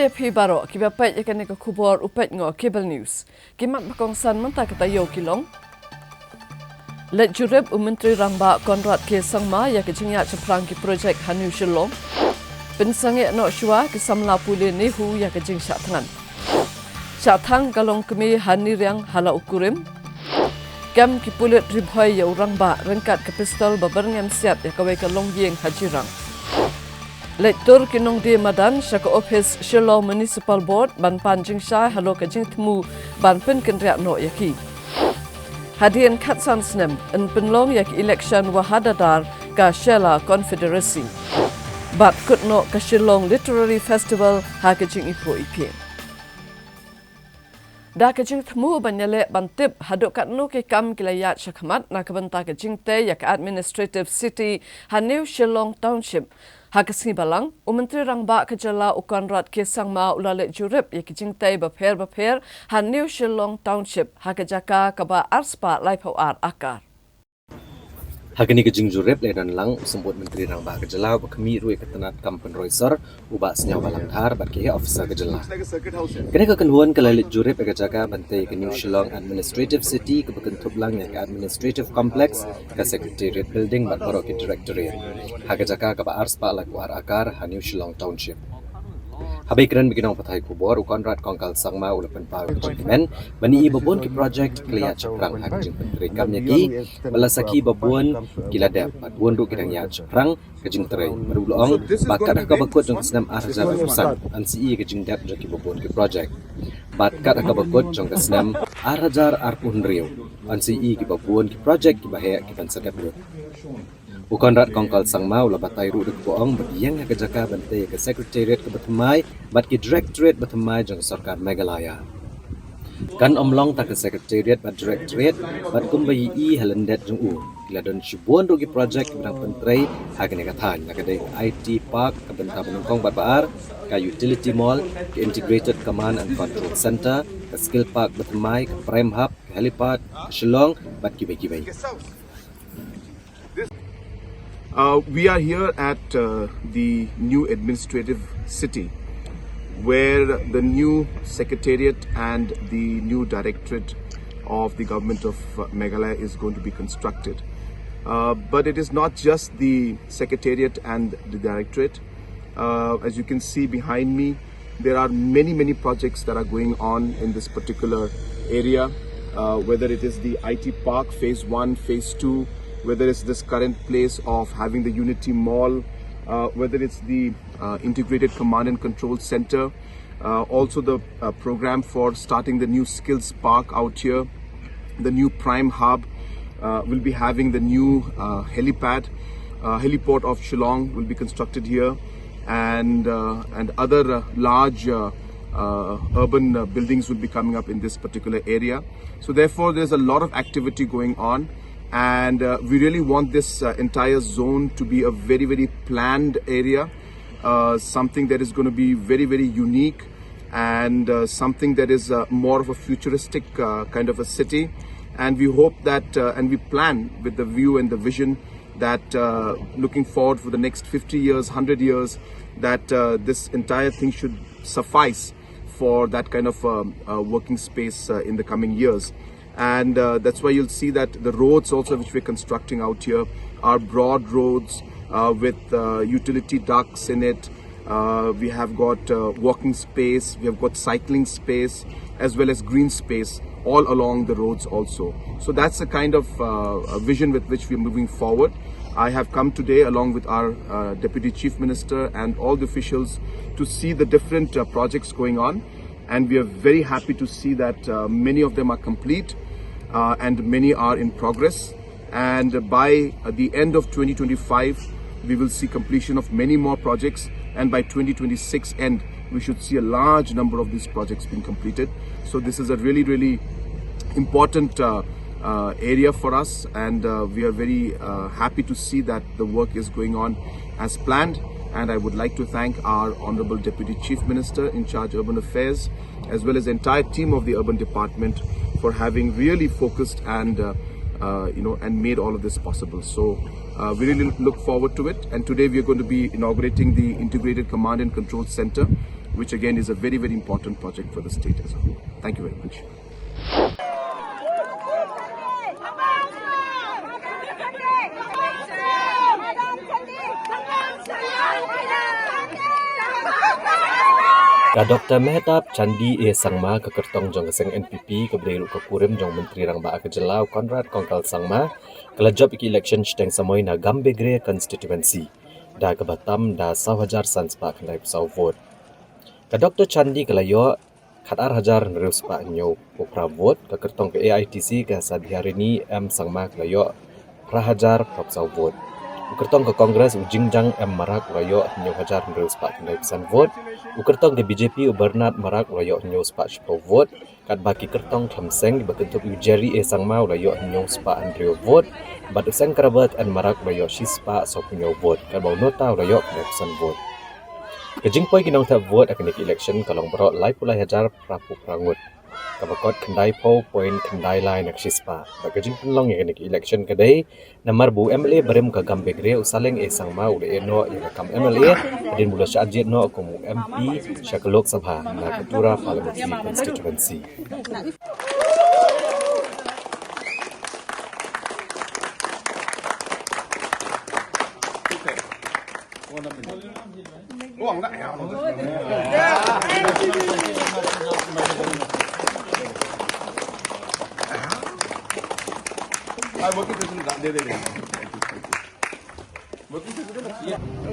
AFP baro kiba pai yakane ka khubor upet ngo cable news kimat makong san manta kata yo kilong let jureb menteri rangba Konrad K Sangma ya kejingya ceprang ki projek Hanu Shillong pensange no shwa ki samla pule nehu ya kejing shathangan shathang galong kemi hani riang hala ukurim gam ki pulet ribhoy ya rangba rengkat ke pistol babarngam siat ya kawe ka longyeng hajirang Lektor kinong di madan syaka office Shillong Municipal Board ban panjing syai halo kajing temu ban pen kendriak no yaki. Hadian katsan snem en penlong yak election wahadadar ka Shella Confederacy. Bat kutno ka Shillong Literary Festival ha kajing ipo ipin. Da kajing temu banyale bantip haduk kat no ke kam kilayat syakmat na kabenta kajing te yak administrative city Hanu Shillong Township. Hakasni balang, Menteri Rangba Kejala Konrad K Sangma ulale jurip ya kijingtai bapher Hanu Shillong Township hakajaka kaba arspa laipau ar akar. Hagani kejing jurip ledan lang sembut Menteri Rangba Kejala kami rui ketenat kampen roiser ubak senyaw balang dhar bagi officer Kejala. Kene kekenhuan kelalit jurip kejaka bantai ke New Shillong Administrative City ke bekentup lang ke Administrative Complex ke Secretariat Building bat barok ke Directorate. Hagajaka kaba arspa laku ar akar Hanu Shillong Township. Habai keren bikinong patay kubor Konrad Kongkal Sangma ulapan pa kejingmen bani ibabon ki project kliya ceprang hakjing penteri kamnya ki balasaki babon kiladap babon ru kidang ya ceprang kejing terai berulong bakat ka bakut jong senam arja urusan ansi kejing dap jaki babon ki project bakat ka bakut jong senam arjar arpun riu ansi ki babon ki project ki bahaya ki bansakat lut Konrad Kongkal Sangma ula batai ru dek boong bagiang ya kejaka bantai ke Secretariat ke Batamai bat ki Directorate Batamai jong Sarkar Meghalaya. Kan omlong tak ke Secretariat bat Directorate bat kumbayi halendet jong u. Kiladon shibon rugi project bidang pentrai hagane kathan nakade IT Park ke benta penungkong bat baar ke Utility Mall ke Integrated Command and Control Center ke Skill Park Batamai ke Prime Hub ke Helipad ke Shillong bat kibai-kibai. We are here at the new administrative city where the new secretariat and the new directorate of the government of Meghalaya is going to be constructed. But it is not just the secretariat and the directorate. As you can see behind me, there are many projects that are going on in this particular area, whether it is the IT Park Phase 1, Phase 2, whether it's this current place of having the Unity Mall, whether it's the Integrated Command and Control Center, also the program for starting the new Skills Park out here, the new Prime Hub, will be having the new helipad, heliport of Shillong will be constructed here, and other large urban buildings will be coming up in this particular area. So therefore there's a lot of activity going on. And we really want this entire zone to be a very planned area, something that is going to be very unique, and something that is more of a futuristic kind of a city. And we hope that and we plan with the view and the vision that looking forward for the next 50 years, 100 years, that this entire thing should suffice for that kind of working space in the coming years. And that's why you'll see that the roads also which we're constructing out here are broad roads with utility ducts in it. We have got walking space, we have got cycling space, as well as green space all along the roads also. So that's the kind of vision with which we're moving forward. I have come today along with our Deputy Chief Minister and all the officials to see the different projects going on. And we are very happy to see that many of them are complete. And many are in progress, and by the end of 2025 we will see completion of many more projects, and by 2026 end we should see a large number of these projects being completed. So this is a really important area for us, and we are very happy to see that the work is going on as planned. And I would like to thank our Honorable Deputy Chief Minister in charge of Urban Affairs, as well as the entire team of the Urban Department for having really focused and and made all of this possible. So we really look forward to it. And today we are going to be inaugurating the Integrated Command and Control Center, which again is a very, very important project for the state as a whole. Thank you very much. Ka Dr. Mehtab Chandi E Sangma ke kertong jong keseng NPP ke beriru ke kurim jong Menteri Rangba ke Jelau Konrad Kongkal Sangma kala job iki election steng samoy na Gambegre constituency da ke Batam da 1,000 sanspa kendai pesau vote. Ka Dr. Chandi kala yo khatar hajar nerus pa nyo popra vote ke kertong ke AITC ke Sadiharini M Sangma kala yo prahajar propsau vote. Ukertong ke Kongres Ujingjang M Marak Rayo Nyo Hajar Nerus Pak Kendai Pesan Vote. Ukertong ke BJP Bernard Marak Rayo Nyo Spak Shpo Vote. Kat baki kertong Klamseng berkentuk Jerry E Sangmau Rayo Nyo Spak Andrio Vote. Bat Useng Kerabat and Marak Rayo Shispa Sopunyo Vote. Kat bau nota Rayo Kendai Pesan Vote. Kejingpoi kinong tak vote akan iki election kalong berok lai pulai hajar prapu prangut. Kabakot kendai po point kendai lai nak shispa. Bagajing penlong yang iki election kadai namar bu MLA berem ke Gambegre usaleng e sangma ule eno yang kam MLA din mula syajit no komu MP syakalok sabha na ketura parliamentary constituency.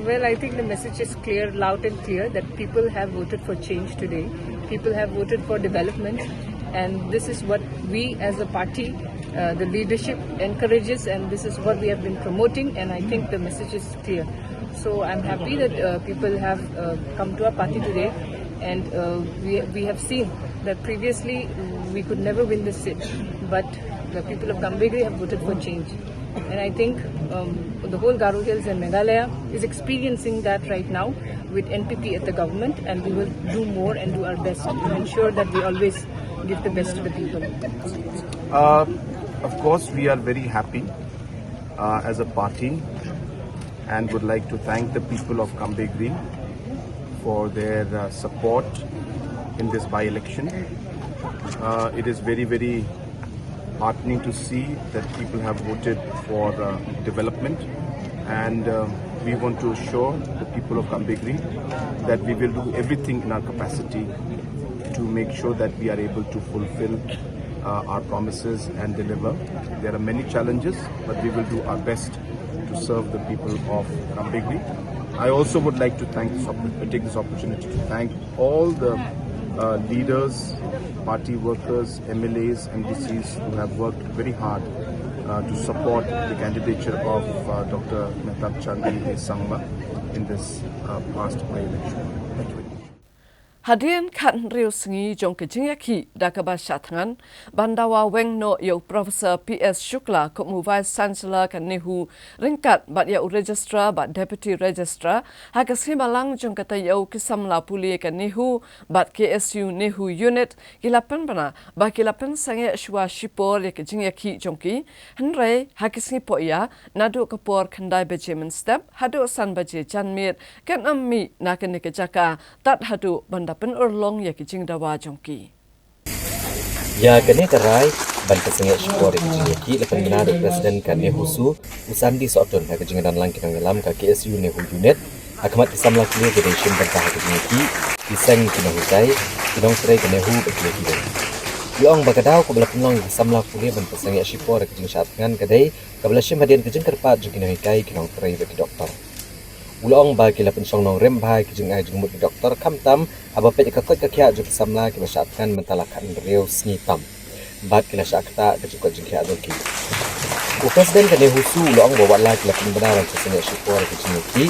Well, I think the message is clear, loud and clear, that people have voted for change today. People have voted for development, and this is what we as a party, the leadership encourages, and this is what we have been promoting, and I think the message is clear. So I'm happy that people have come to our party today, and we have seen that previously we could never win this seat, but the people of Gambegre have voted for change. And I think the whole Garo Hills and Meghalaya is experiencing that right now with NPP at the government, and we will do more and do our best to ensure that we always give the best to the people. Of course, we are very happy as a party and would like to thank the people of Gambegre for their support in this by-election. It is very, very heartening to see that people have voted for development, and we want to assure the people of Gambegre that we will do everything in our capacity to make sure that we are able to fulfill our promises and deliver. There are many challenges, but we will do our best to serve the people of Gambegre. I also would like to take this opportunity to thank all the leaders, party workers, MLAs, MDCs who have worked very hard to support the candidature of Dr. Mehtab Chandi E Sangma in this past by-election. Thank you very much. Hadian kan riu sengi jong kejingaki dakaba syatangan bandawa weng no yo Profesor PS Shukla ko mu Vice Chancellor kan nehu ringkat bat ya registrar bat deputy registrar hakas himalang jong kata yo kisamla puli kan nehu bat KSU nehu unit kilapan bana ba kilapan sange shwa shipor ya kejingaki jongki henre hakas ni po ya nadu kapor kandai bejemen step hadu san baje janmit kan ammi nakan kejaka tat hadu banda pen urlong ya kijing dawa jongki. Ya kene karai ban kesengek syukur kijing ki lepan menado presiden kan Nehusu usandi sotun ha kijing dan lang kinang dalam ka KSU Nehu unit akamat isamla kli federation bantah kijing ki iseng kinang husai kinang trai kan Nehu bekli ki. Long bakadaw ko bala penlong isamla kli ban kesengek syukur kijing syatngan kadai kabla syim hadian kijing kerpat kinang hikai kinang trai beki doktor. Ulong ba kila pensong nong rem bahai kijing ai jengmut doktor kamtam aba pe kakot kakya juk samla kila syatkan mentalakan riau snitam bat kila syakta kejukot jengkia doki u presiden kan Nehusu ulong bawa la kila pembenaran kesene syukur kijing ki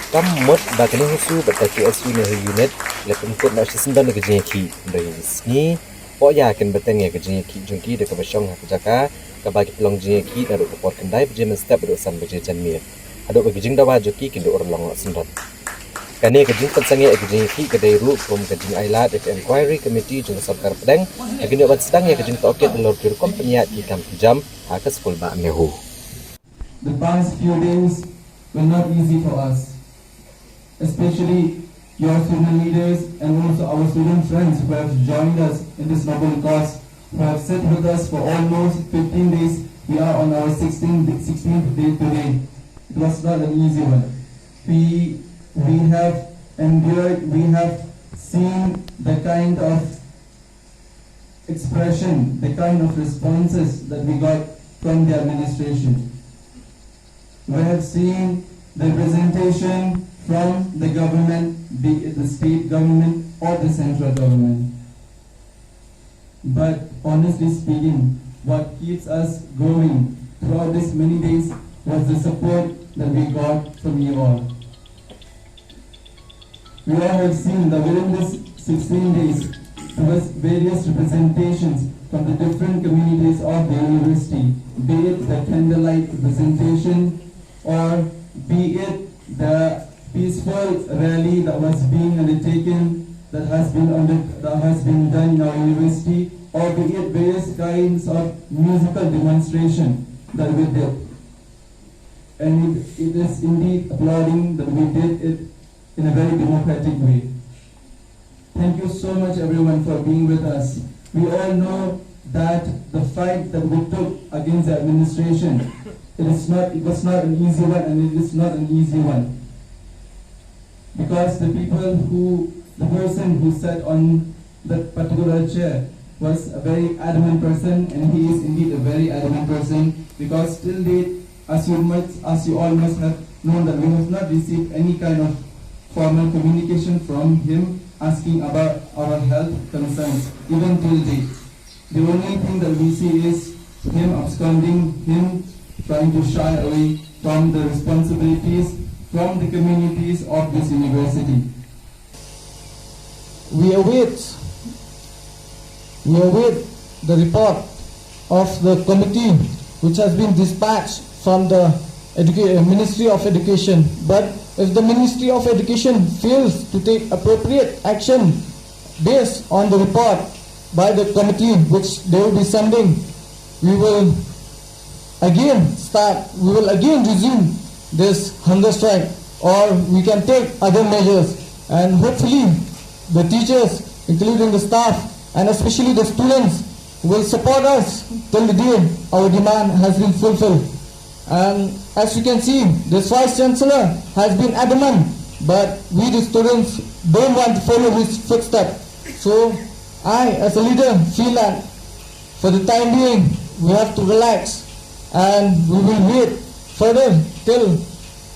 kam mot ba kan Nehusu bat KSU Nehu unit kila pengkut nak sesendan kijing ki dari sni po ya kan beteng ya kijing ki jengki de kabashong ha kejaka ka bagi pelong jengki ki daru kopor kendai bejemen step berusan bejejan mir aduk bagi jing dawa joki kindo orlong sendan kane kejing pensange kejing ki kedai ru from kejing ailat of inquiry committee jung sarkar pedang agini obat sedang ya kejing toket lor kir kompenya ki kam jam ha ke skul ba Nehu. The past few days were not easy for us, especially your student leaders, and also our student friends who have joined us in this noble cause, who have sat with us for almost 15 days. We are on our 16th day today. It was not an easy one. We have endured, we have seen the kind of expression, the kind of responses that we got from the administration. We have seen the representation from the government, be it the state government or the central government. But honestly speaking, what keeps us going throughout these many days was the support that we got from you all. We all have seen that within this 16 days, there was various representations from the different communities of the university, be it the candlelight representation or be it the peaceful rally that was being undertaken, that has been done in our university, or be it various kinds of musical demonstration that we did. And it is indeed applauding that we did it in a very democratic way. Thank you so much everyone for being with us. We all know that the fight that we took against the administration, it was not an easy one, and it is not an easy one. Because the person who sat on that particular chair was a very adamant person, and he is indeed a very adamant person, because till date, as you all must have known, that we have not received any kind of formal communication from him asking about our health concerns, even till date. The only thing that we see is him absconding, him trying to shy away from the responsibilities from the communities of this university. We await the report of the committee which has been dispatched from the Ministry of Education. But if the Ministry of Education fails to take appropriate action based on the report by the committee which they will be sending, we will again resume this hunger strike, or we can take other measures, and hopefully the teachers, including the staff and especially the students, will support us till the day our demand has been fulfilled. And as you can see, this Vice Chancellor has been adamant, but we the students don't want to follow his footsteps. So I, as a leader, feel that for the time being we have to relax, and we will wait further till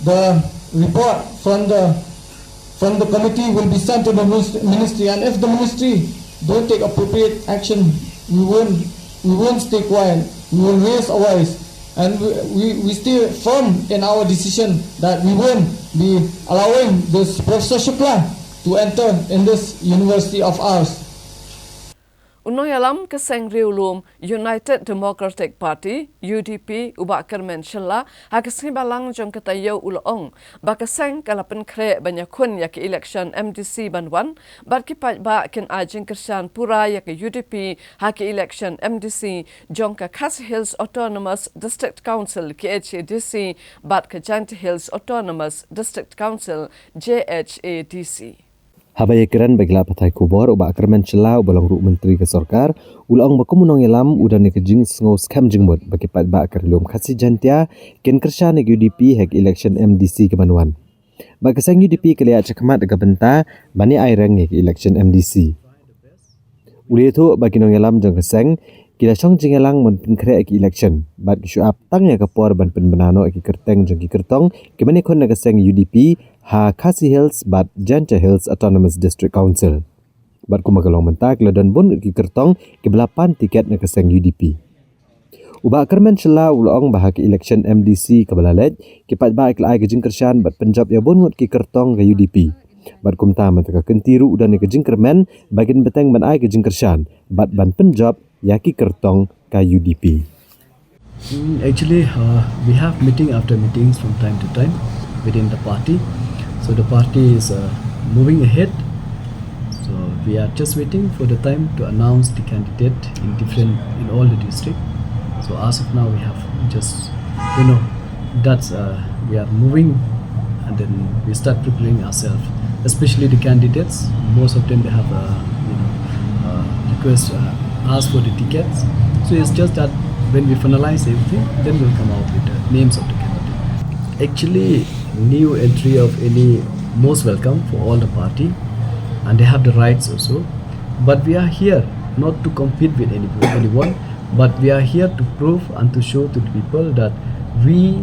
the report from the committee will be sent to the ministry. And if the ministry don't take appropriate action, we won't stay quiet. We will raise our voice, and we stay firm in our decision that we won't be allowing this Professor Shukla to enter in this university of ours. Unoy alam kaseng riulum United Democratic Party UDP ubak kermen shella hakasngi balang jong katayo ulong bakaseng kalapen kre banyakun yak election MDC banwan bat kipat ba ken ajing kersan pura yak UDP hak election MDC jong ka Khasi Hills Autonomous District Council KHADC bat ka Jant Hills Autonomous District Council JHADC. Habaya kiran bagla patai kubor ubak kermen celau balang ru menteri ke sorkar ulang bakumunong yalam udan ne kejing sngau skam jingmut bagi pat ba kerlum khasi jantia ken kersha ne UDP hak election MDC ke Banwan. Ba kesang UDP kelia cakmat ga benta bani airang hak election MDC. Uli itu bagi nong yalam jong kesang kila chong jingalang mon pinkre hak election bat ki shuap tang ya kapor ban penbenano hak kerteng jong ki kertong ke mani kon ne kesang UDP ha Khasi Hills bat Jant Hills Autonomous District Council. Bat kumagalong mentak ladan bun ki kertong ke belapan tiket na keseng UDP. Ubak kermen shela ulong bahak election MDC ke balalet ke pat ba iklai ke jingkershan bat Punjab ya bun ki kertong ke UDP. Bat kumta mentaka kentiru udan ke jingkermen bagian beteng ban ai ke jingkershan bat ban Punjab ya ki kertong ke UDP. Actually, we have meeting after meetings from time to time within the party. So the party is moving ahead. So we are just waiting for the time to announce the candidate in all the districts. So as of now, we have just that's we are moving, and then we start preparing ourselves especially the candidates. Most of them they have request ask for the tickets. So it's just that when we finalize everything, then we'll come out with the names of the candidates. Actually, new entry of any most welcome for all the party, and they have the rights also. But we are here not to compete with anyone, but we are here to prove and to show to the people that we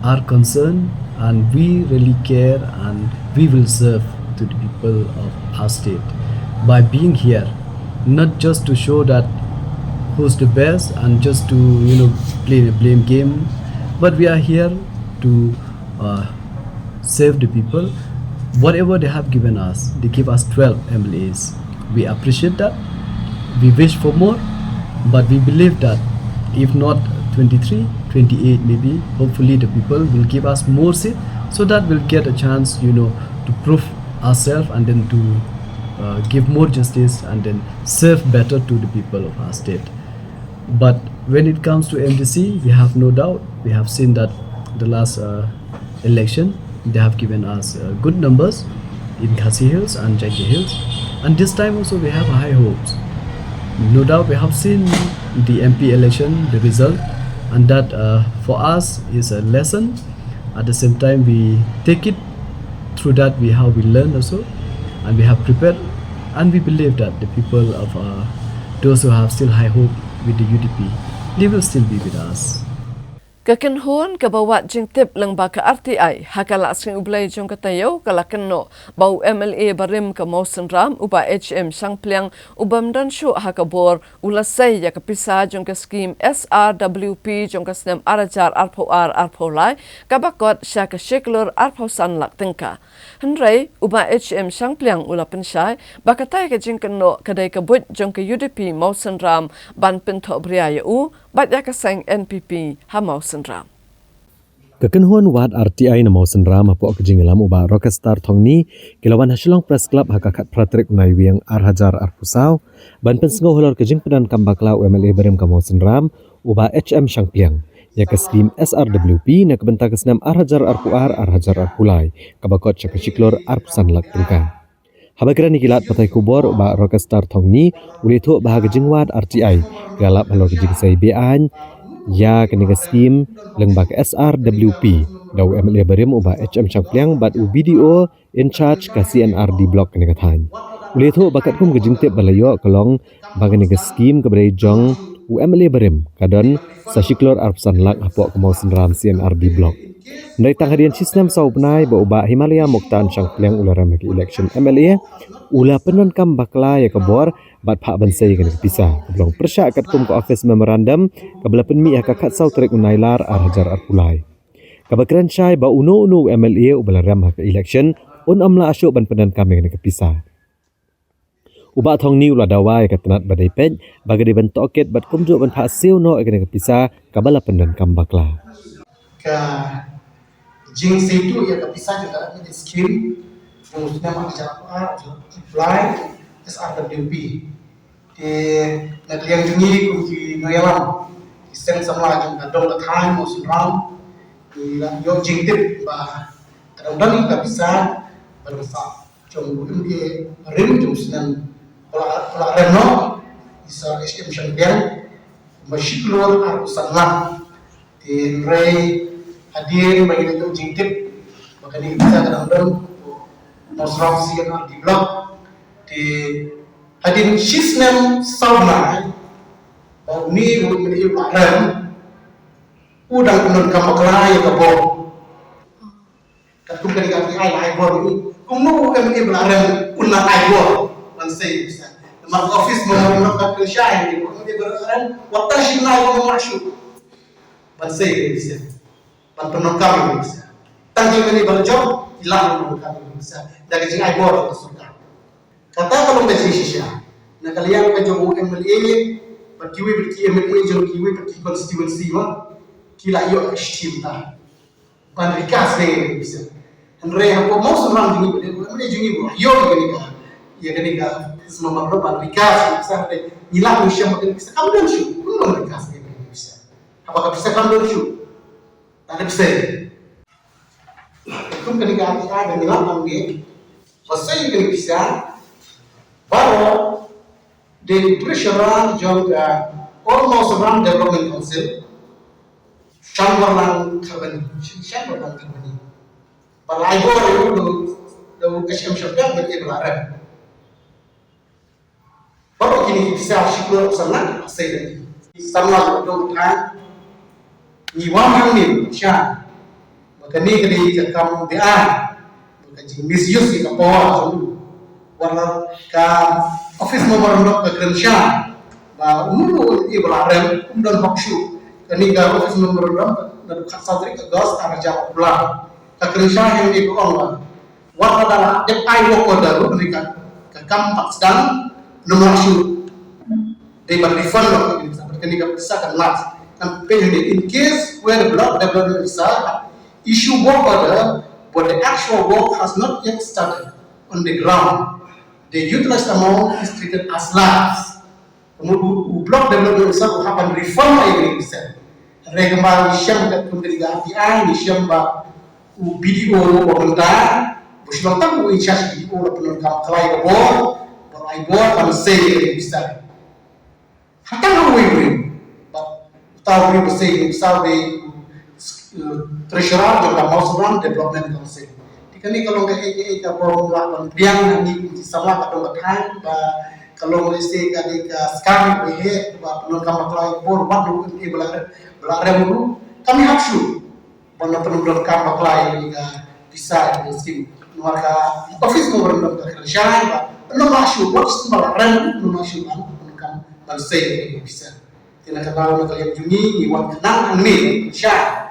are concerned and we really care and we will serve to the people of our state by being here, not just to show that who's the best and just to play the blame game, but we are here to serve the people. Whatever they have given us, they give us 12 MLAs. We appreciate that. We wish for more, but we believe that if not 23, 28 maybe, hopefully the people will give us more seats so that we'll get a chance, to prove ourselves and then to give more justice and then serve better to the people of our state. But when it comes to MDC, we have no doubt. We have seen that the last election, they have given us good numbers in Khasi Hills and Jaiki Hills. And this time also we have high hopes. No doubt we have seen the MP election, the result, and that for us is a lesson. At the same time, we take it through that how we learn also, and we have prepared, and we believe that the people of those who have still high hope with the UDP, they will still be with us. Kakenhuan kabawat jing tip lang ba ka RTI hakala sing ublay jong katayo kalakenno bau MLA barim ka Mawson Ram uba HM Sangpliang ubam dan syu hakabor ulasay ya kapisa jong ka scheme SRWP jong ka snem arajar arpolai kabakot sya ka sheklor arpausan lak tengka henrei uba HM Sangpliang ulapen syai bakatay ka jing kenno kadai kabut jong ka UDP Mawson Ram ban pintho briaya bat ya ka sang NPP ha Mawson Ram. Kekenhuan wad RTI na Mawson Ram apo kejingilam uba Rockstar Thongni kilawan Hasilong Press Club hakakat pratrik unai wiang Arhajar Arpusau ban pensgo holor kejing pedan kambakla UMLA berem ka Mawson Ram uba HM Sangpliang ya ke scheme SRWP na kebentak kesnam Arhajar Arhajar Arpulai kabakot syakasiklor Arpusan lak tungka. Habakira ni kilat patai kubor uba Rockstar Thongni ulito bahaga jingwad RTI galap halor kejing say bean ya kena scheme lengbak SRWP dau MLA Berim uba HM Sangpliang bat BDO in charge ka CNRD block kena kathan. Ule tu bakat kum kejingtip balayo kelong bagan kena scheme keberai jong UMLA Berim kadon sasiklor arpsan lak apok ke Mawson Ram CNRD block. Dari tanghadian sistem sau penai ba uba Himalaya Mokhtar Sangpliang ularam ke election MLA ula penan kam bakla ya kebor bat pak bansai kena pisah keblong persyak kat kum ke office memorandum kabla penmi akakat sau trek unailar Arhajar Arpulai kabakiran syai ba uno MLA ubalaram ke election un amla asyuk ban penan kam kena pisah uba thongni ula dawai ka tenat badai pej bagai dibentuk ket bat kumjuk ban pak siu no kena pisah kabala penan kam bakla ka jing situ ya kepisah juga ada skim fungsinya Arhajar Arpulai SRWP di negeri jungi kunci noyalam sistem sama jang kadong kathan Mawson Ram di yo jingtip ba kadang kita bisa bersa jong dia rim jong sinan pola remno bisa HM Sangpliang masyiklor Arpusan lak di rei hadir bagi itu jingtip maka ini bisa kadang Mawson Ram CNRD block di hadir sistem sauna bau ni menjadi param udang penon kamakla ya kabo katum dari kaki ai bor ini kumu MLA param unang ai bor man say mar office mo kat syai ni MLA param wata shinai mo mashu man say bisa man penon kami bisa tangi meni berjob hilang penon kami bisa dari jing ai bor surga kata kalau mesti sisya na kalian ka jong MLA berkiwi MLA jong kiwi berki constituency ma kila yo ashtimta ban rikas ne bisa andre hapo Mawson Ram dingi MLA jungi bo yo gani ka ya gani ka semua mabro ban rikas bisa de hilang usia makin bisa kamu dan syu belum rikas ne bisa apakah bisa kamu dan syu tak bisa kum kani ka ada hilang nge Pasal yang bisa baru di pressure juga almost around development council Chamberlain Company. Pada ibu itu do KSM Syabda beribararan. Baru kini bisa syukur sangat saya sama dong kan iwan ini syah makanya kini kamu dia kaji misuse di kapal warna ka office memorandum ke Grensha ba unu ibararan dan maksud kini ka office memorandum dan khasatri ke gas araja pula ka Grensha yang di orang warna dalam depai woko daru mereka ke kampak sedang nomaksud they but refund of kini ka bisa kan last and pay in case where the block development is issue work order but the actual work has not yet started on the ground. The utilized amount is treated as lapse. Block development will happen reform agreement. Regambar Nisham kemudian API Nisham ba BDO pemerintah, bukan tahu insyaallah BDO penonton kelai bor, berai bor kan say bisa. Hatta hawi tahu bisa sampai treasurer juga masukan development council. Dikani kalau ke kalau melakukan biang nanti sama kadang bertahan, kalau mesti kali ke sekarang behe, penonton maklai pun waktu ini belarang dulu. Kami hapsu, penonton maklai ini bisa mesti mereka office memberitahu kerja, penonton masuk, waktu belarang penonton masuk penonton masih bisa. Tidak tahu kalian Juni, iwan kenang amin, syah.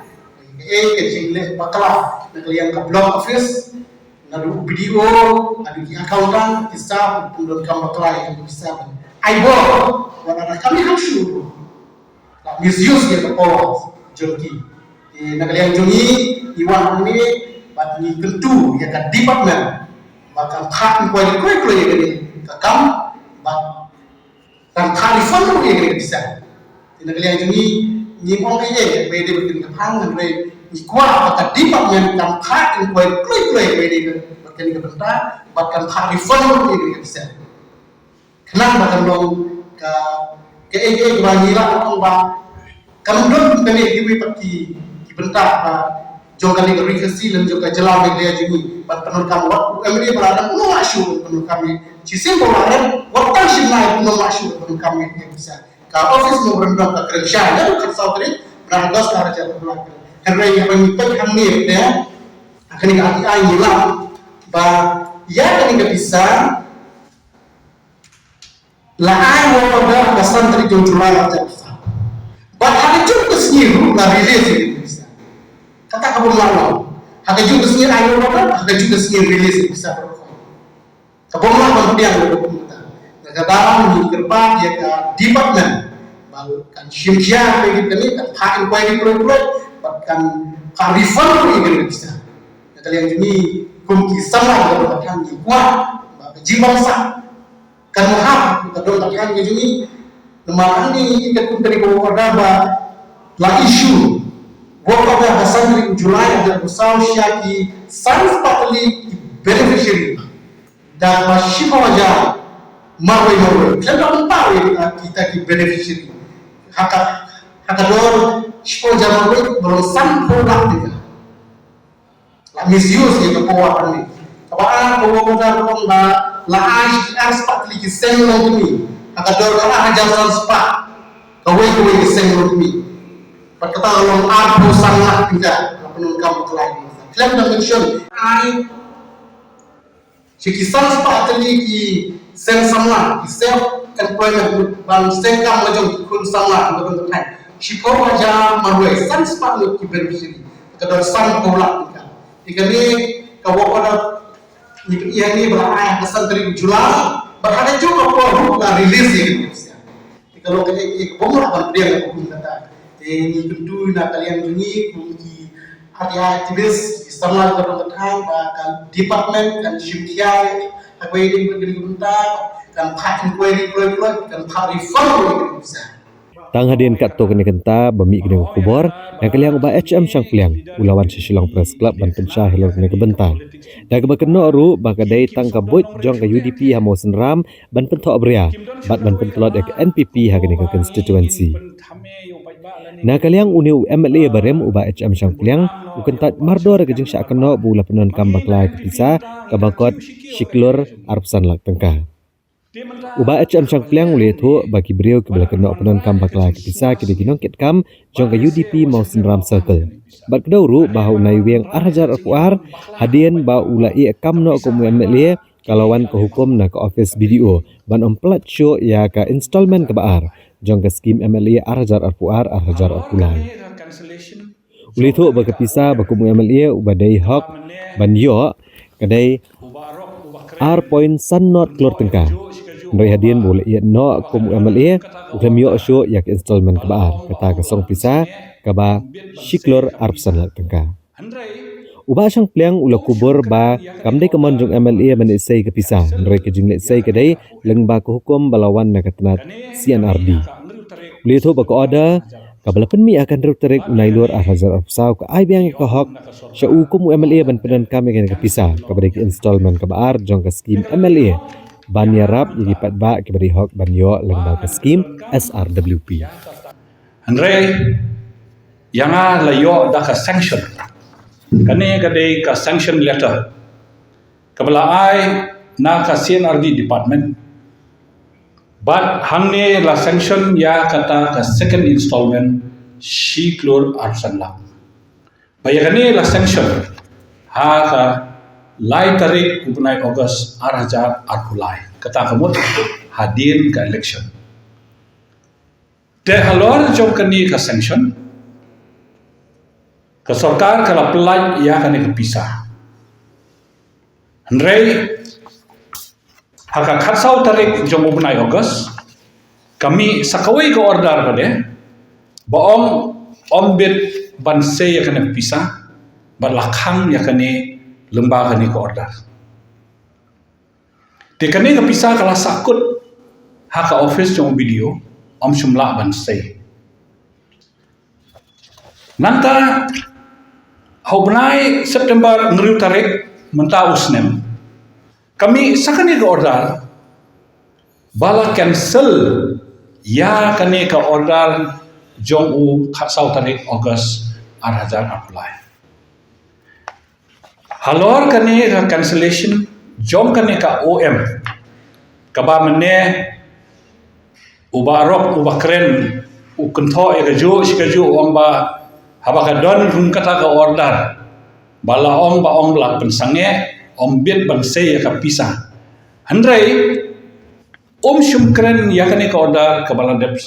Kecil bakal nakalian ke block office nalu video adu ki accountant staff pundon kam bakal yang bisa aibo wana kami hamsu la misuse ke power jonki nakalian jungi iwan ini batni kentu ya ka department bakal khak ko ya gini ka kam bat kan khalifan ko ya bisa nakalian jungi ni mong kaya pwede bikin kepangan pwede ikuat maka department kan hak yang kuai pwede bikin kebentar bahkan hak reform ini bisa kenapa bahkan dong ke kebanyiran orang bah kamdon kali ibu pati dibentar jongkali kerikasi dan juga jelam media jini penur kamu waktu emri berada no masuk penur kami cisim berada waktu simnai no masuk penur kami bisa ka office mo berendam ka kerja dan kan saudari berangkas kerja berlaku Henry yang mengikut kami ya akan dikati hilang ba ya kan bisa la ai wo pada kasan dari Julai aja ba ada juga sendiri la release bisa kata kamu lalu ada juga sendiri ayo pada ada juga sendiri release bisa kabomlah kemudian dalam di gerbang ya ke department kan syimsia begitu ni kan hak inquiry proyek bahkan karifan ini bisa kalian ini kumki sama dengan bahkan kuat jiwa sah kan hak kadang bahkan ini nama ini ikat kumpul kepada la isu waktu hasan dari Julai dan Usau Syaki sans patli beneficiary dan masih wajah mawai kita tahu kita ki beneficiary hakador shpo jamawai belum sampai lah la misuse yang kepoa ini apaan kepoa kita la aish patli ki senlo ini hakador kala hajar spa kawai ki senlo ini berkata kalau aku sangat tidak penungkam lain klaim dan mention ai sikisan spa patli ki sen sama ki self employment bang sengkam majong kun sama betul betul shiko aja marwai san spa lo ki berbisiri kadar san pola ikani kawokoda ini beraya kesan dari Julai berada juga produk na release ini kalau kayak bomor apa dia hukum kata ini tentu na kalian ini kunci ada aktivis istilah kebetulan bahkan department dan syukiai apa ini begini bentar kan hak inquiry kan hak reform bisa Tang hadin kat to kena kenta bami kena kubor dan kaliang uba HM Syang Peliang ulawan Shillong Press Club ban pensyah helon kena kebentar. Dan kebakeno ru bakadai tang kabut jong ke UDP hamo senram ban pentok abria bat ban pentelot ke NPP ha kena ke constituency. Na kaliang uniu MLA barem uba HM Syang Peliang ukentat mardor ke jeng syak keno bula penon kambakla ke pisa kabakot Shiklur Arpsan lak tengkah. Uba HM Syang Peliang ulih tu bagi beliau ke bela kena penon kambakla ke pisa ke diginong ket kam jong ke UDP mau senram circle. Bat kedauru bahawa naiweng arhajar akuar hadien ba ulai kam no komu MLA kalawan ke hukum na ke office BDO ban omplat show ya ke installment ke baar jong ke skim MLA arhajar akuar arhajar akulai. Ulih tu berkepisah berkumu MLA ubadai hok ban yo kadai R. Sannot Klor Tengkah. Ndoi hadien boleh ia no kumu MLA ukam yo show yak installment ke baar kata kesong pisah kaba Shiklor Arpsan lak Tengkah. Uba Syang Peliang ula kubur ba kamdai kemonjong MLA menisai kepisah ndoi ke jing lesai kedai leng ba ke hukum balawan nak tenat CNRD. Beli tu ba ke order kabala penmi akan ruk-terik unai luar arhazar afsau ke ai biang ke hok syau kumu MLA ban pedan kami kena kepisah kepada ke installment ke baar jong ke skim MLA ban yarap jadi pat ba ke bari hok ban yo lengba ke skim SRWP. Andre yang layo dah ke sanction kani kadai ke sanction letter kabala ai na ke CNRD department but hangne la sanction ya kata ke second installment Shiklur Arpsan lak bayakani la sanction ha ka lai tarik 9 Ogos arhajar arkulai kata kamu hadir ke election de halor jom kani ke sanction ke sarkar kala pelaj ya kani ke pisah Andrei haka khatsau tarik jom 9 Ogos kami sakawai ke order pada baong ombit banse ya kani pisah balakhang ya kani lembaga ni ke order. Dekani ke pisah kala sakut haka office jong video om shumla ban say. Nanta hobnai September ngriu tarik menta usnem. Kami sakani ke order bala cancel ya kani ke order jong u khatsau tarik Ogos arhajar apply. Halor kani ka cancellation jom kani ka OM kaba mene ubarok ubakren ukentho e gaju omba habaka don rum kata ka order bala om ba om lak pensange om bit bangse ya ka pisah handrai shumkren ya kani ka order kabala dep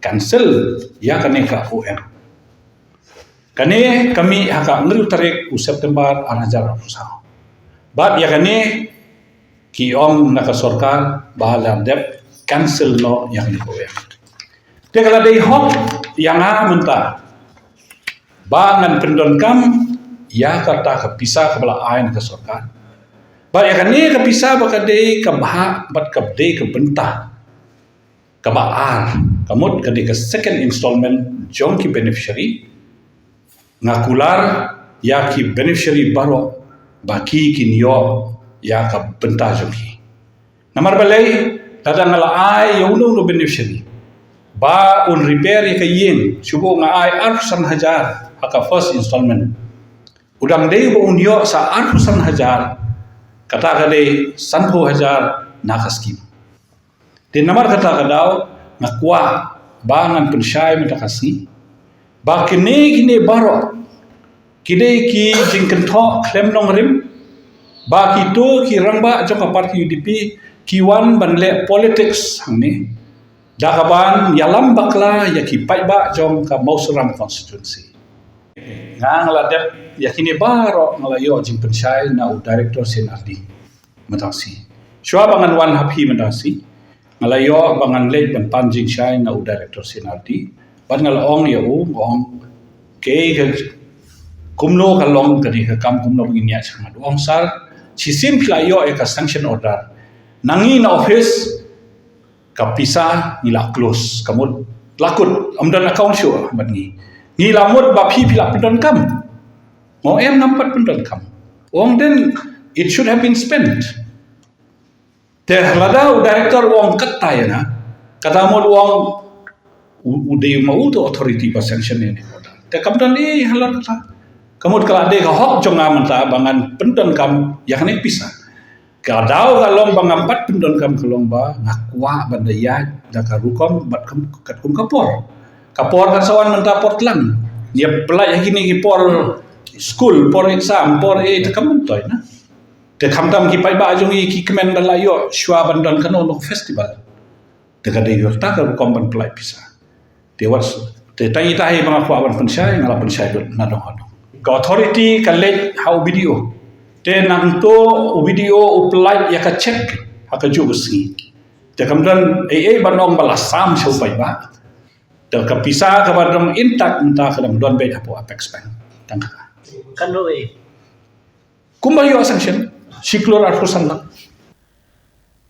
cancel ya kani ka OM kani kami haka ngriu tarik u September arhajar afsau. Bat ya kani ki om naka sarkar bahala dep cancel no yang ni kowe. Te kala dei hok yang menta. Bangan pendon kam ya kata ke pisah kebala ain ke sarkar. Bat ya kani ke pisah bakadei ke bahak bat ke dei ke bentah. Ke baar kamut ke ke second installment jong ki beneficiary ngakular ya ki beneficiary baro baki kinyo ya ka benta joki namar balai tada ngala ai yauno no beneficiary ba un repair ya kayen subo nga ai arsan hajar haka first installment udang dei bo unyo sa arsan hajar kata kade sanho hajar naka scheme de namar kata kadau ngakwa bangan pensyai minta kasih ba kini baro kidai ki jingken tho klem nong rim ba ki to ki rangba jong parti UDP ki wan banle politics hangni dakaban yalam bakla ya ki pai ba jong ka Mauseram constituency ngang la dep ya kini baro ngala yo jing pensyai na director CNRD matasi shwa bangan wan happy matasi ngala yo bangan le ban panjing syai na director CNRD ban ngala ong ya ong ke kumno kalong kadi ka kam kumno begini aja ngadu ong sar chisim playo e ka sanction order nangi na office ka pisah nila close kamut lakut amdan account show bat ngi lamut ba phi philap pendon kam ngo em nampat pendon kam wong then it should have been spent te halada director wong katai na kata mod wong udah mau tu authority pas sanction ni te kam dan ni halal kata kamut kala de ka hok jonga menta bangan pendon kam ya kan pisah kadau kalong bangampat pendon kam kalong ba ngakwa bandaya jaka rukom bat kam kat kum kapor kan sawan menta portland dia pelaj gini ki por school por exam por te kam toy na te kam tam ki pai ba jong ki kemen dalayo shwa bandon kan ono festival te kadai yo ta ka rukom ban pelaj pisah te was te tangi tahi mga kuaban pensyai ngala pensyai dot na dong ano ka authority ka let how video te nang to video uplai ya ka check ha ka jugusi te kamdan banong balasam sau pai ba te ka pisa ka badong intak entah ka dam don be apo apex bank tangka kan lo kumbayo sanction siklor arfusan lang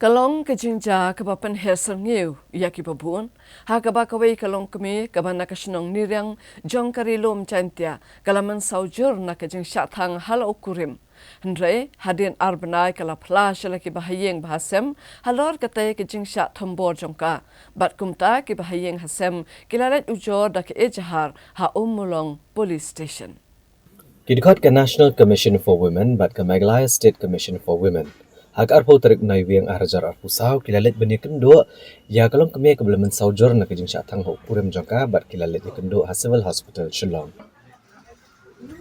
Kalong kejingja kebapan hasil ngiu ia kibabun ha kaba kawai kalong kami kabana kasinong niriang jong karilom cantia kalaman saujur na kejing syathang hal ukurim Hendrai hadin arbanai kala flash laki bahayeng bahasem halor katai kejing syat thombor jongka bat kumta ki bahayeng hasem kilalat ujor dak ejahar ha umulong police station Kidkot ke National Commission for Women bat ke Meghalaya State Commission for Women Hak arpo tarik nai wiang arjar arpu sau kilalet beni kendo ya kalong kemia kebelaman saujor na kejing syatang ho kurem jangka bat kilalet kendo ha civil hospital Shillong.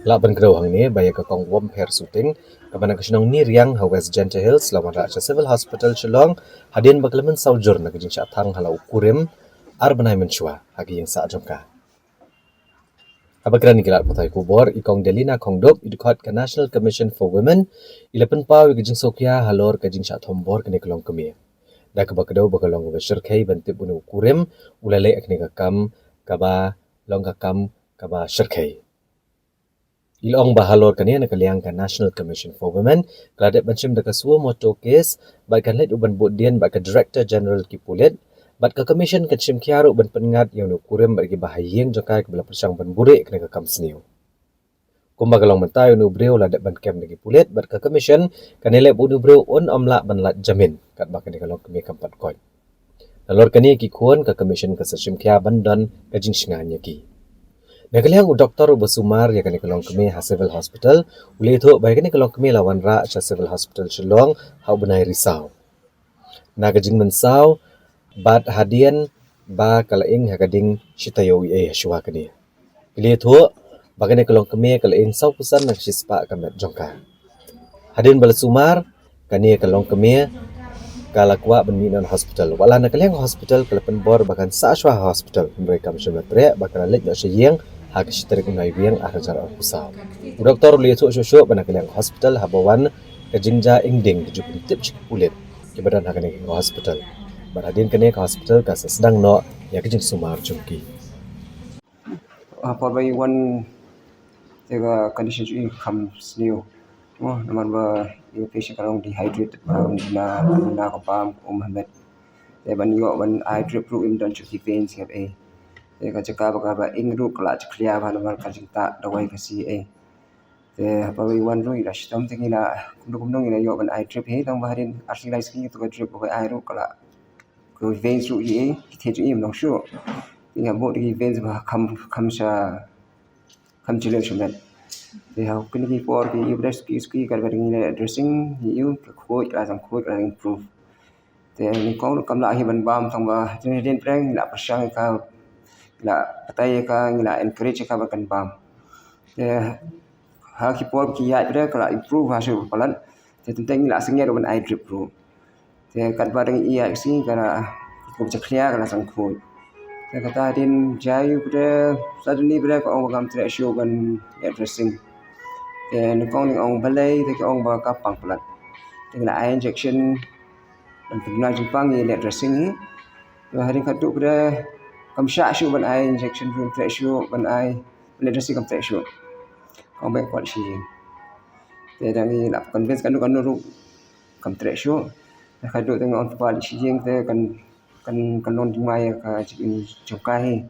La ban grau hang ni baya ka kong wom hair shooting kabana kasinong ni riang ha West Gentle Hills lawan ra civil hospital Shillong hadin bakelaman saujor na kejing syatang halau kurem arbanai menchua hagi yang sa jangka. Abagran kilat potai kubor ikong Delina Kongdop idukot ke National Commission for Women ilapan pau kejing sokya halor kejing syak thombor kene kelong kemia. Da kabakadau bakalong bersyirkai bantip bunu kurem ulale akne kakam kaba long kakam kaba syirkai. Ilong bahalor kene na kaliang ke National Commission for Women keladet bancim da kasua moto case bakan let uban bodien baka Director General Kipulet Bat ke commission ke cim kiaru ban pengat yang nuk kurem bagi bahayeng jokai ke belah persang ban burek kena ke kam seniu. Kumba galong mentai nu breu ladak ban kem lagi pulet bat ke commission kan elep unu breu on omla ban lat jamin kat bakan galong kemi kampat koin. Nalor kani ki kuon ke commission ke cim kia ban dan ke jing singanya ki. Nagaliang u doktor u basumar ya kan galong kemi ha civil hospital ule itu baik kan galong kemi lawan ra cha civil hospital Shillong hau benai risau. Nagajing mensau bat hadian ba kalaing hakading sitayo shwa kani ile tho bagane kalong keme kalaing sau pusan nak sispa kamet jongka hadin balasumar kani kalong keme kalakwa benminan hospital wala nak kaleng hospital kalapan bor bakan sa shwa hospital mereka mshamat pre bakal lek nak syeng hak shitrik unai wiang arjar pusau doktor le tho shosho banak kaleng hospital habawan kajingja ingding jupin tip pulit kibadan hakane hospital Berhadin kene ke hospital ka sedang no ya kejing sumar jungki. For by one the condition you comes new. Oh, naman ba yung patient kalong dehydrated na kapam Muhammad. They ban yo ban I drip through him don't you veins have a. They ka cakap ba ingru kala clear ba naman ka cinta dawai ka si a. They ba one ro ila something ina kumdong ina yo ban I drip he tang bahadin arsilai skin to drip ba I ro kala veins ru ye kita tu im nong sure ingat bod di veins bah kam chile shumet they have kini ki for ki you breast ki kar ni dressing you khoi asam khoi kar improve te ni kong kam la hi ban bam thang ba den prang la pasang ka la patai ka la encourage ka bakan bam te ha ki por ki ya bre kala improve ha shu palan te tentang la singnya ban I drip pro te kat barang iya sing kana ko caklia kana sang khoi te kata din jayu bre suddenly bre ko ong gam tre show ban dressing te ni kong ni ong balai te ko ong ba ka pang plat te la injection dan pernah jumpa ni dressing ni hari katu bre kam sha show ban injection room tre show ban dressing kam tre show ong ba kwal shi te dan ni la convince kan ru kam tre show kaduk tengok on pal sijing te kan kan non dimai ka jin jokai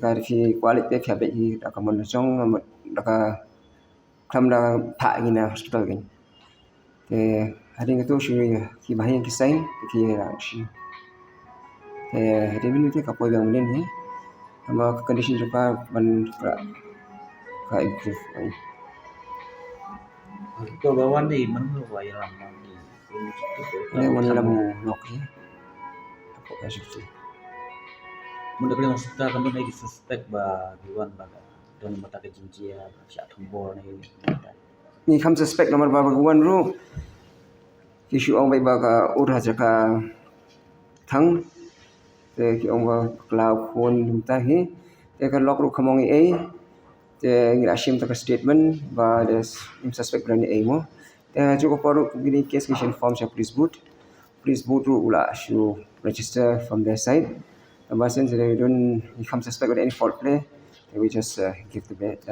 ka fi quality pha be hi da ka mon chong da ka kham da pha gi na hospital gi te hading itu shi ki bahaya ki sai ki ra shi te de min te ka po yang nen hi ama condition joka ban ka improve Pagawan di mana wayang ni mon lam nok hi apa ka shi Munda kali hospital kan lagi suspek ba diwan ba don mata ke jinjia syak thambol ni ni kham suspect nomor ba baguan ru ki shu ong bai ba ka ur ha ka thang te ki ong ba cloud phone ta hi te ka lok ru khamong ei te ngira shim ta ka statement ba des im suspect brand ei mo te ju ko paru gini case mission form sha police boot ru ula shu register from their side. Since they don't become suspect with any fault play, they will just give the bed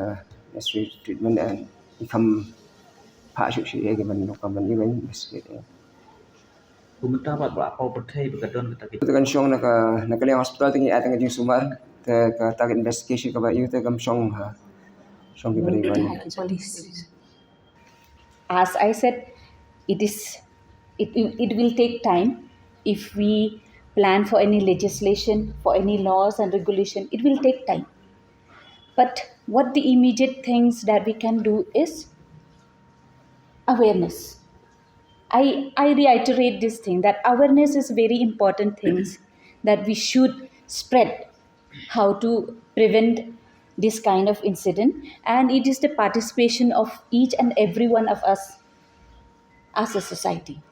necessary treatment and become part of the given no common even investigate. Pemerintah buat apa pertai berkadon kita Kita kan syong nak kali hospital tinggi atang jing sumar te target investigation ka ba yu te kam syong ki bari ban. As I said, it will take time if we plan for any legislation, for any laws and regulation. It will take time. But what the immediate things that we can do is awareness. I reiterate this thing that awareness is very important things that we should spread how to prevent this kind of incident, and it is the participation of each and every one of us as a society.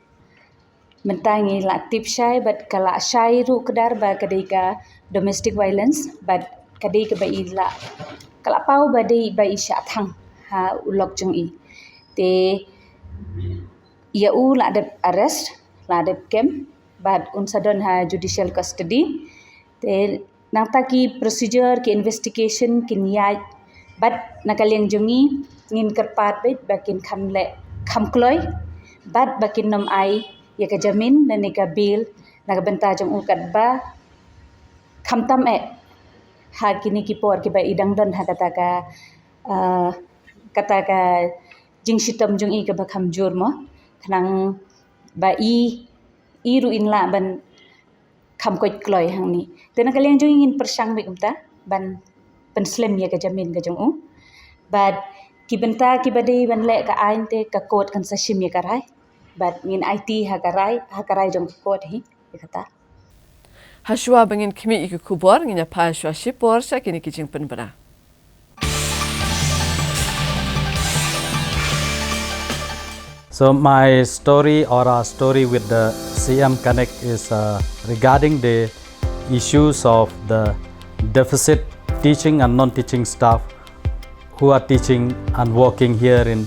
Mentangi la tip syai but kala syai ru kedar ba kadai ka domestic violence but kadai ka bai la kala pau ba dei bai sya thang ha ulok jong I te ya u la de arrest la de kem but unsadon ha judicial custody te nang ta ki procedure ki investigation ki nyai but nakaliang jongi ngin kerpat bet bakin kham kloi but bakin nom ai ya ka jamin na ni ka bill na ka benta jong ukat ba khamtam ha kini ki por ki ba idang don ha kata ka jing sitam jong I ka ba kham jur mo khnang ba I ru in la ban kham koi kloi hang ni te na kaleng jong ingin persang bi umta ban slim ya ka jamin ka jong but ki benta ki ba dei ban le ka ain te ka kot kan sa shim ya ka rai but ngin IT hakarai jong kot hi kata Hashwa bangin kimi iku kubor nginya pa shwa shipor sha kini kijing penbra. So my story or our story with the CM Connect is regarding the issues of the deficit teaching and non-teaching staff who are teaching and working here in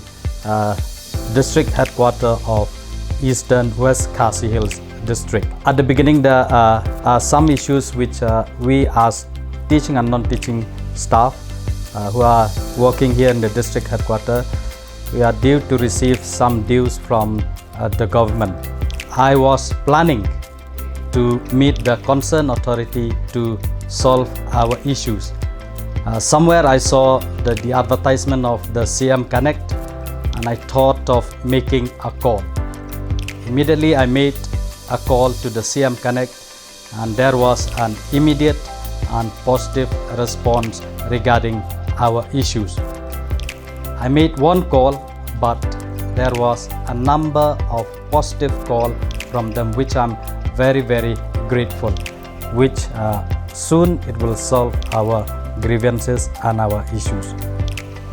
district headquarters of Eastern West Khasi Hills district. At the beginning there are some issues which we as teaching and non-teaching staff who are working here in the district headquarters, we are due to receive some dues from the government. I was planning to meet the concerned authority to solve our issues. Somewhere I saw the advertisement of the CM Connect and I thought of making a call. Immediately I made a call to the CM Connect and there was an immediate and positive response regarding our issues. I made one call but there was a number of positive calls from them which I'm very grateful, which soon it will solve our grievances and our issues.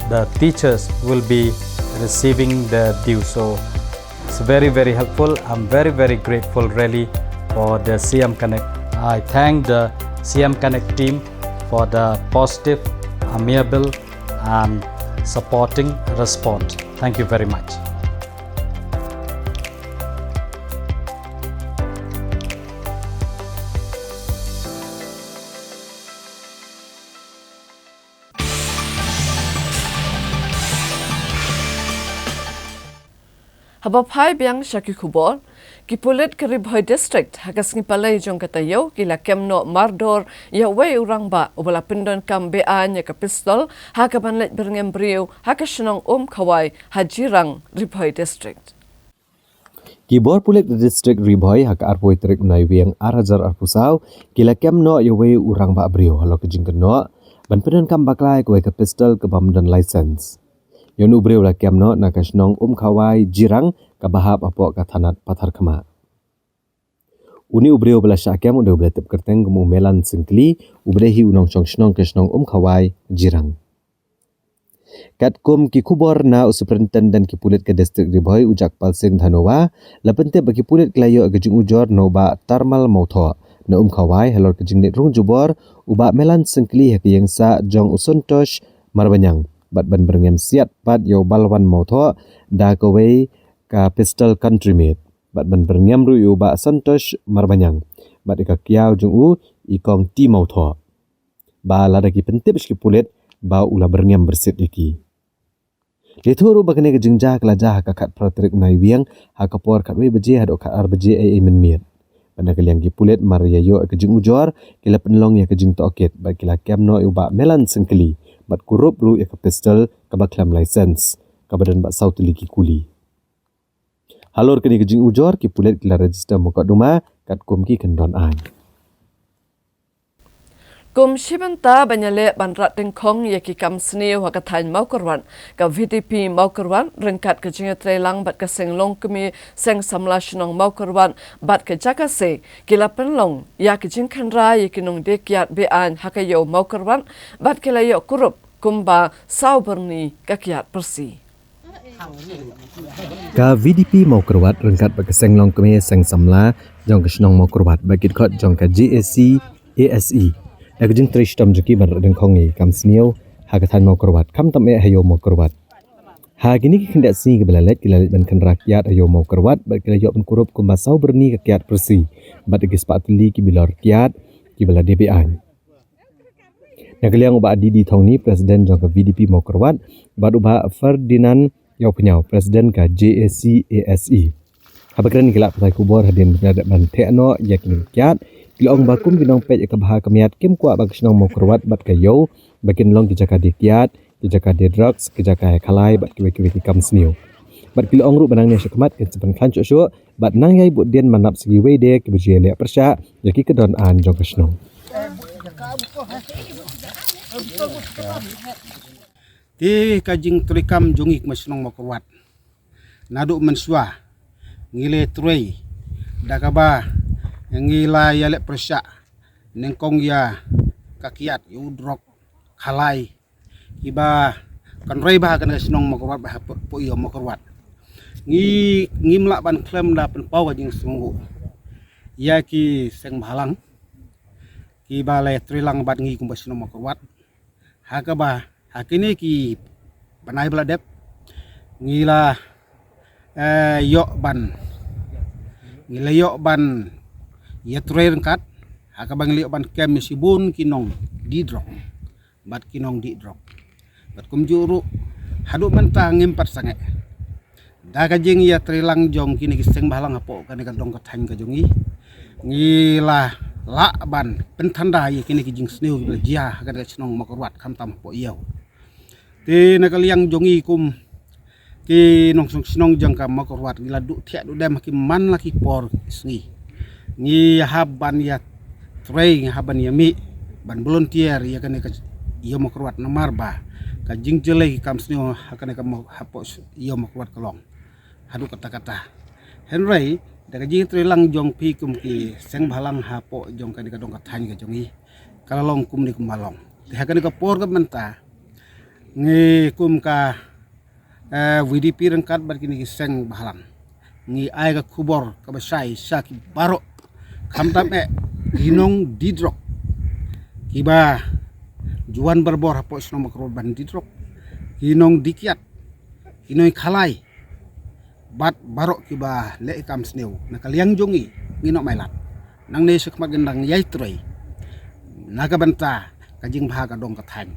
The teachers will be receiving the due, so it's very helpful. I'm very grateful really for the CM Connect. I thank the CM Connect team for the positive, amiable and supporting response. Thank you very much. Haba phai biang shaki khubor Kipulit ke Ribhoi District hagas ngipalay jong katayo kila kemno mardor ya way urang ba ubala pindon kam bean ya ka pistol haka banlet berngembrio haka shenong kawai hajirang Ribhoi District. Kibor pulit district Ribhoi haka arpoi terik unai wiang arajar arpusau kila kemno ya way urang ba brio halo kejing keno ban pindon kam baklai kuai ka pistol ke bamdan license. Yon ubrio la kemno na ka shenong kawai jirang kabahap apok katanat pathar kema. Uni ubrio bela syakem udah bela tep kerteng kemu melan sengkli ubrehi unong chong shnong ke shnong kawai jirang. Kat kum ki kubor na superintendent ki pulit ke distrik Ribhoi ujak palsing dhanowa lapente bagi pulit kelayo agajing ujor noba tarmal mautho na kawai halor kejing net rung jubor uba melan sengkli haki yang sa jong usuntosh marbanyang bat ban berngem siat pat yo balwan mautho da kawai ka pistol countrymate bat ban berngem ru yo ba santosh marbanyang bat ka kiau jung u ikong ti mautho ba lada ki pentip ski pulit ba ula berngem bersit iki leturu bakane ke jingja kala jah ka kat pratrik nai wiang ha kapor kat we beje hado kat ar beje ai menmiat pada kaliang ki pulit mar ya yo ke jing ujor kila penlong ya ke jing toket ba kila kemno yo ba melan sengkeli bat kurup ru ya ke pistol ka baklam license ka badan ba sautu liki kuli halor kini kejing ujor ki pulit kila register mukaduma kat kum ki kendon an. Kum shibanta banyale banrat tengkong yaki kam sneo hakathain maukarwan ka VDP maukarwan rengkat kejing trelang bat ka senglong kemi seng samlashnong maukarwan bat ke jakase kila penlong ya kejing khanra yakinong dekyat bean hakayo maukarwan bat kila yo kurup kumba sauberni kakiat persi. Ka VDP mau kerwat rengkat bagi senglong kemi seng samla jong kesnong mau kerwat bagi kot jong ka JAC ASE dak jing trishtam juki bar deng kongi kam sneo hakathan mau kerwat kam tame hayo mau kerwat ha gini ki kendak si ke belalet kilalet ban kan rakyat hayo mau kerwat bat kila yo ban kurup kumba sau berni kakiat persi bat igi sepatuli ki bila rakyat ki bela DBan nak liang uba Didi Thongni presiden jong ka VDP mau kerwat bat uba Ferdinand Yau penyau presiden ka JAC ASE. Habakran kila patai kubor hadin berada ban tekno yakin kiat kila ong bakum binong pej ka baha kamiat kim kwa bag snong mo kerwat bat ka yo bakin long kijaka di kiat kijaka di drugs kijaka kalai bat kiwe kam sniu. Bat kila ong ru banang ne syakmat ken sepen klancho syo bat nang yai bud den manap segi we de ki bejele persya yaki kedon an jong ka snong. Ti kajing trikam jungik masnong makurwat naduk mensua ngile trei dakaba ngila yale persya nengkong ya kakiat yudrok khalai iba kanrei bah kan snong makurwat bah po iyo makurwat ngimla ban klem da pen pau kajing sungu ya ki seng balang ki balai trilang bat ngi kumbas snong makurwat hakaba hakini ki banai beladep ngila yok ban ya trerengkat hakabang liok ban kem sibun kinong didrok bat kinong didrok bat kumjuru hadu mentang ngimpat sange daga jing ya trelang jong kini kiseng balang apo kan ka dong ka thang ka jongi ngila la ban pentanda ya kini kijing sneu bila jia kan ka snong makorwat kam tam po iyo ti nakaliang jongi kum ki nong snong jang kam makorwat gila du tiak du dem ki man laki por sngi ngi haban ya trei ngi haban ya mi ban volunteer ya kan ka iyo makorwat namar ba ka jing jele kam sneu kan ka hapo iyo makorwat kolong hadu kata-kata henry daga jing trelang jong pi kum ki seng balang hapo jong ka dong ka thang ka jongi kalalong kum ni kumalong hakan ka por ka menta ngi kum ka VDP rengkat bar kini seng bahalang ngi ai ka kubor ka basai saki baro kamtam ginong didrok kiba juan berbor hapo snong makro ban didrok ginong dikiat ginong khalai bat barok kiba le kam sneu nakaliang jongi nginok mailat nang ne sukmat gendang yai trei naga banta kajing baha ka dong ka thang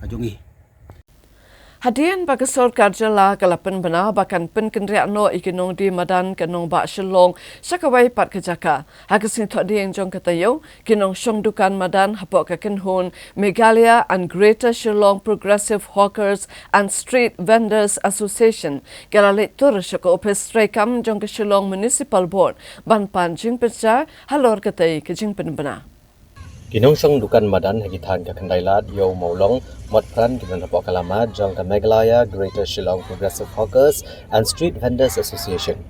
ka jongi Hadian bagasor karjala kalapan bena bahkan penkendrian no ikinong di madan kanong ba Shillong sakawai pat kejaka. Hagasin tok di yang jong katayo kinong syong dukan madan hapok kakenhun Meghalaya and Greater Shillong Progressive Hawkers and Street Vendors Association galalit tur syako opes strekam jong ke Shillong Municipal Board banpan jing pecha halor katai ke jing penbena. Kinong syong dukan madan hagitan ka kendailat yo maulong mot pran kinan rapok kalama jong ka Meghalaya Greater Shillong Progressive Hawkers and Street Vendors Association.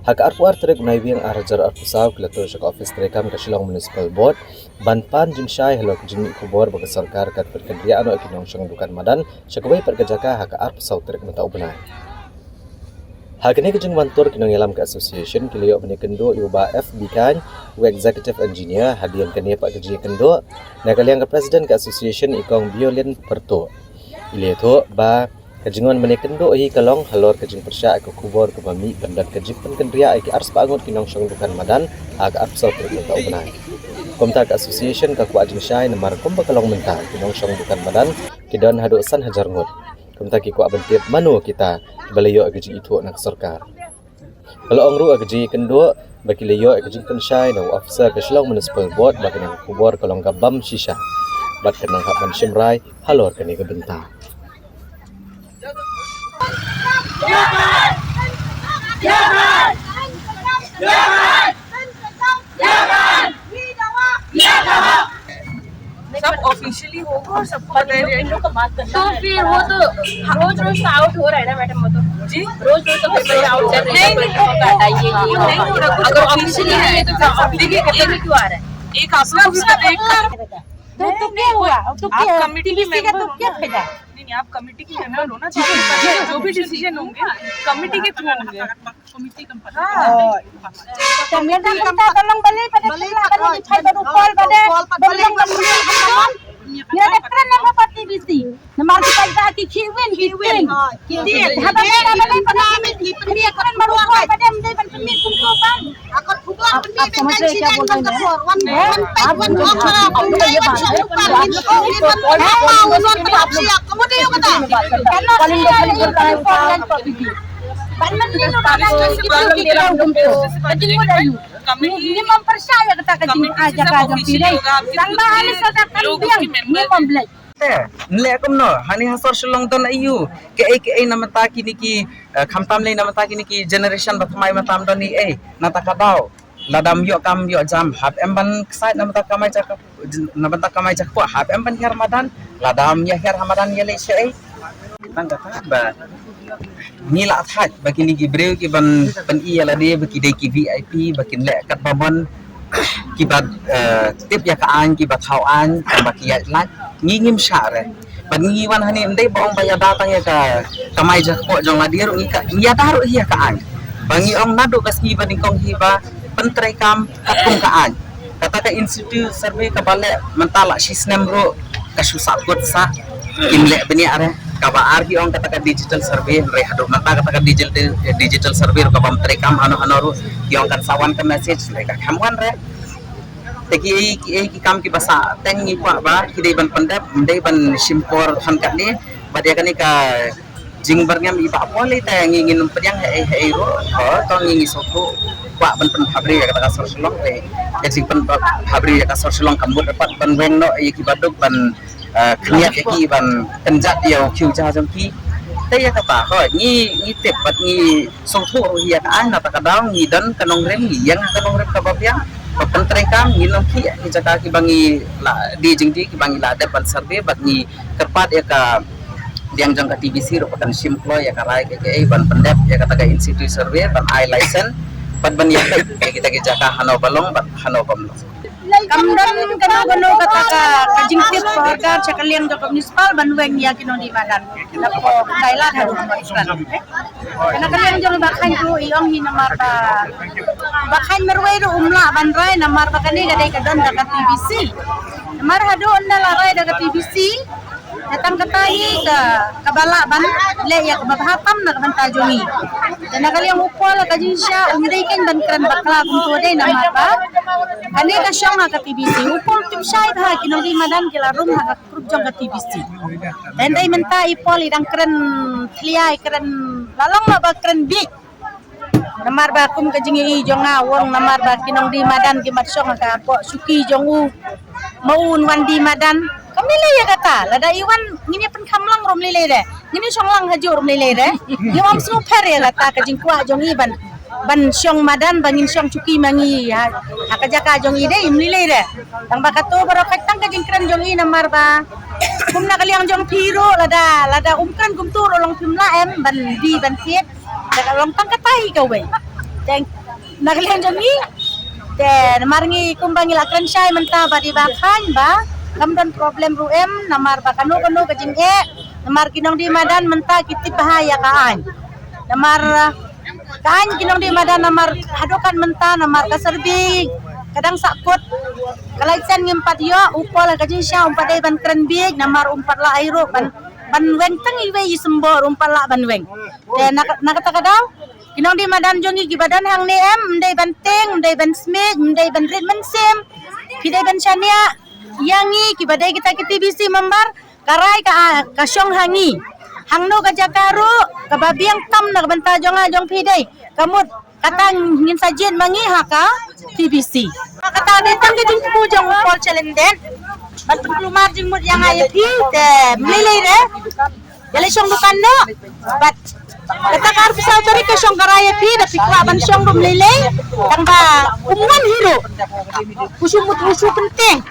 Hak arpuar trek naibiang arajar arpusaw kilato syaka office trekam ka Shillong Municipal Board banpan jing syai halo kijing kubor baga sarkar kat perkendriaan no kinong syong dukan madan syaka wai perkajaka hak arpusaw trek mentau benai. Hakini kejeng mantur kinong yalam ke association kiliyo menikendo iuba FB kan u executive engineer hadian kene pak keji kendo na kaliang ke president ke association ikong Biolin Perto. Ile to ba kejengon menikendo hi kalong halor kejeng persya ke kubor ke mami pendat kejing penkendria iki ars pangot kinong syong dukan madan aga apsal trek tau benai. Komta ke association ka ku ajeng syai namar komba kalong mentah kinong syong dukan madan kidon hadu san hajar ngot. Kumta ki ku abentit manu kita balayo agaji itu nak sarkar. Kalau ongru agaji kendo bagi layo agaji pensyai na officer ke Shillong Municipal Board bagi nang kubor kalong gabam shisha. Bat kenang hapan simrai halor kani ke bentang. सब ऑफिशियली होगा और सबको बताया इन लोग का बात करना तो फिर वो तो रोज रोज आउट हो रहा है ना मैडम वो तो जी रोज रोज तो पेपर आउट कर रहे हैं हटाइए ये नहीं हो रहा अगर ऑफिशियली है तो देखिए कितने क्यों आ रहा है एक आप लोग तो क्या हुआ तो आप कमेटी के मेंबर हो क्या फायदा नहीं आप कमेटी के मेंबर हो ना जो भी डिसीजन होंगे कमेटी के थ्रू होंगे committee tolong beli pada sila kan di cai baru call pada belum ni ada keren nama parti bisi nama kita hati kiwin haba mana pada kami keren baru call pada mendai kami kumpul bang akot pukul kami dengan sila kan kapor wan kemudian kata ini mempercaya kata kecil aja kaja pilih tanpa halis kata kalian ini memblek nilai kumno hani hasor Shillong don ayu ke nama ta kini ki khamtam le nama ta kini ki generation batmai matam don ni nata kadau ladam yo kam yo jam hab emban side nama ta kamai jak po hab emban her madan ladam ya her hamadan ye le sei tang kata ba nila thaj bagi ni gibreu ki ban iya la de bagi de ki VIP bagi le kat babon ki bad tip ya ka an ki ba thau an bagi ya lat ngingim syare ban ngi wan hani ndai bong ba ya datang ya ka kamai jak po jong la dir ngi ka ya taru ya ka an bangi ong nadu kaski ban kong hi ba pentrai kam kapung ka an kata ka institute survey ka bale mentala sisnem ro ka susah kot sa imle beni are kaba argi ong kata digital survey re hado mata kata digital survey ro kabam trekam ano ro ong kan sawan ka message re ka khamwan re teki ki kam ki basa tengi kwa ba ki dei ban pandap dei ban simpor han ka ni badia ka ni ka jingbar ngam iba pole ta ngingin pedang he ro to ngingi soto kwa ban pen habri kata ka sor Shillong re jing pen habri ka sor Shillong kambut dapat ban weng no ki baduk ban kniat ki ban kenjat dia kiu ja jam ki taya kata ho ni tep bat ni soto ya ka an ta kadang ni dan kanong rem ni yang kanong rem ka babiang pentre kam ni nom ki jaka ki bangi la di jing di ki bangi la dapat survey bat ni kerpat ya ka diang jang ka TBC ro kan simplo ya ka rai ke ban pendap ya kata ka institute survey ban I license bat ban ya kita ki jaka hano balong bat hano bamlo kamdan gano kata ka jingtip sarkar cakaliang jok municipal banweng ya kino di badan lapo Thailand hadu maskan kana kaliang jong bakhan ko iong hinamar ba bakhan merway ro umla banray namar ba kani gadai kadon daga TBC namar hadu onna laray daga TBC datang katahi ke balak ban le ya bahatam nak banta jongi dan kali yang upol ka jinsya umdai kan ban kran bakla kuntu dai nama ba ane ka syong ka TBC upol tim syai ha kinong di madan kila rum ha grup jong ka TBC dan dai menta ipol idang kran kliai kran lalong ma ba kran big namar ba kum ka jingi jonga wong namar ba kinong di madan ki mat syong ka po suki jongu maun wan di madan kami ya kata lada iwan ngini pen kamlang rom lele de ngini songlang haju rom lele de iwan super ya kata ka jingkwa jongi ban syong madan bangin syong cuki mangi ha akajaka jongi de im lele de tang bakato baro katang ka jingkran jongi namar ba kumna kaliang jong piro lada umkran kumtur olong pimla em ban di ban tiet da long tang katai ka we tang nakaliang jongi de marngi kumbangi lakran syai menta ba di bakhan ba kamdan problem ruem namar bakano ke jingge namar kinong di madan menta kiti bahaya kaan namar kaan kinong di madan namar hadokan menta namar kaserbi kadang sakut kalaisan ngimpat yo upol ka jinsya umpat dai ban kren big namar umpat la airo ban weng tang iwe isembor umpat la ban weng de nakata kadang kinong di madan jongi gibadan hang nem ndai banteng ndai ban smeg ndai ban treatment sim pidai ban chania yangi kibadai kita ke TBC membar karai ka syong hangi hangno ka jakaru ka babiang tam nak banta jong pidai kamut katang ngin sajen mangi haka TBC kata detang ke jing pujong pol chalenden bat pelumar jing mut yang ayo pi te melilai re jale syong dukan no bat kata kar pisau cari ke syong karaya pi da pikwa ban syong dum melilai tang ba umuan hiro usumut usu penting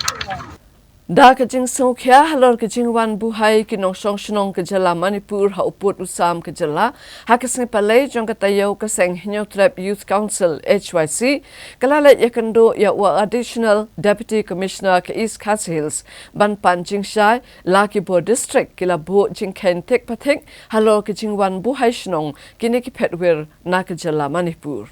Da kajing sungkya halor kajing wan buhai kinong song shnong kajala Manipur ha uput usam kajala hakasngi palai jong katayo kaseng Hinyo Trap Youth Council HYC kalalat yakando ya wa additional deputy commissioner ke East Khasi Hills ban panjing shai Lakibo district kila bo jingken tek patek halor kajing wan buhai shnong kini ki petwir na kajala Manipur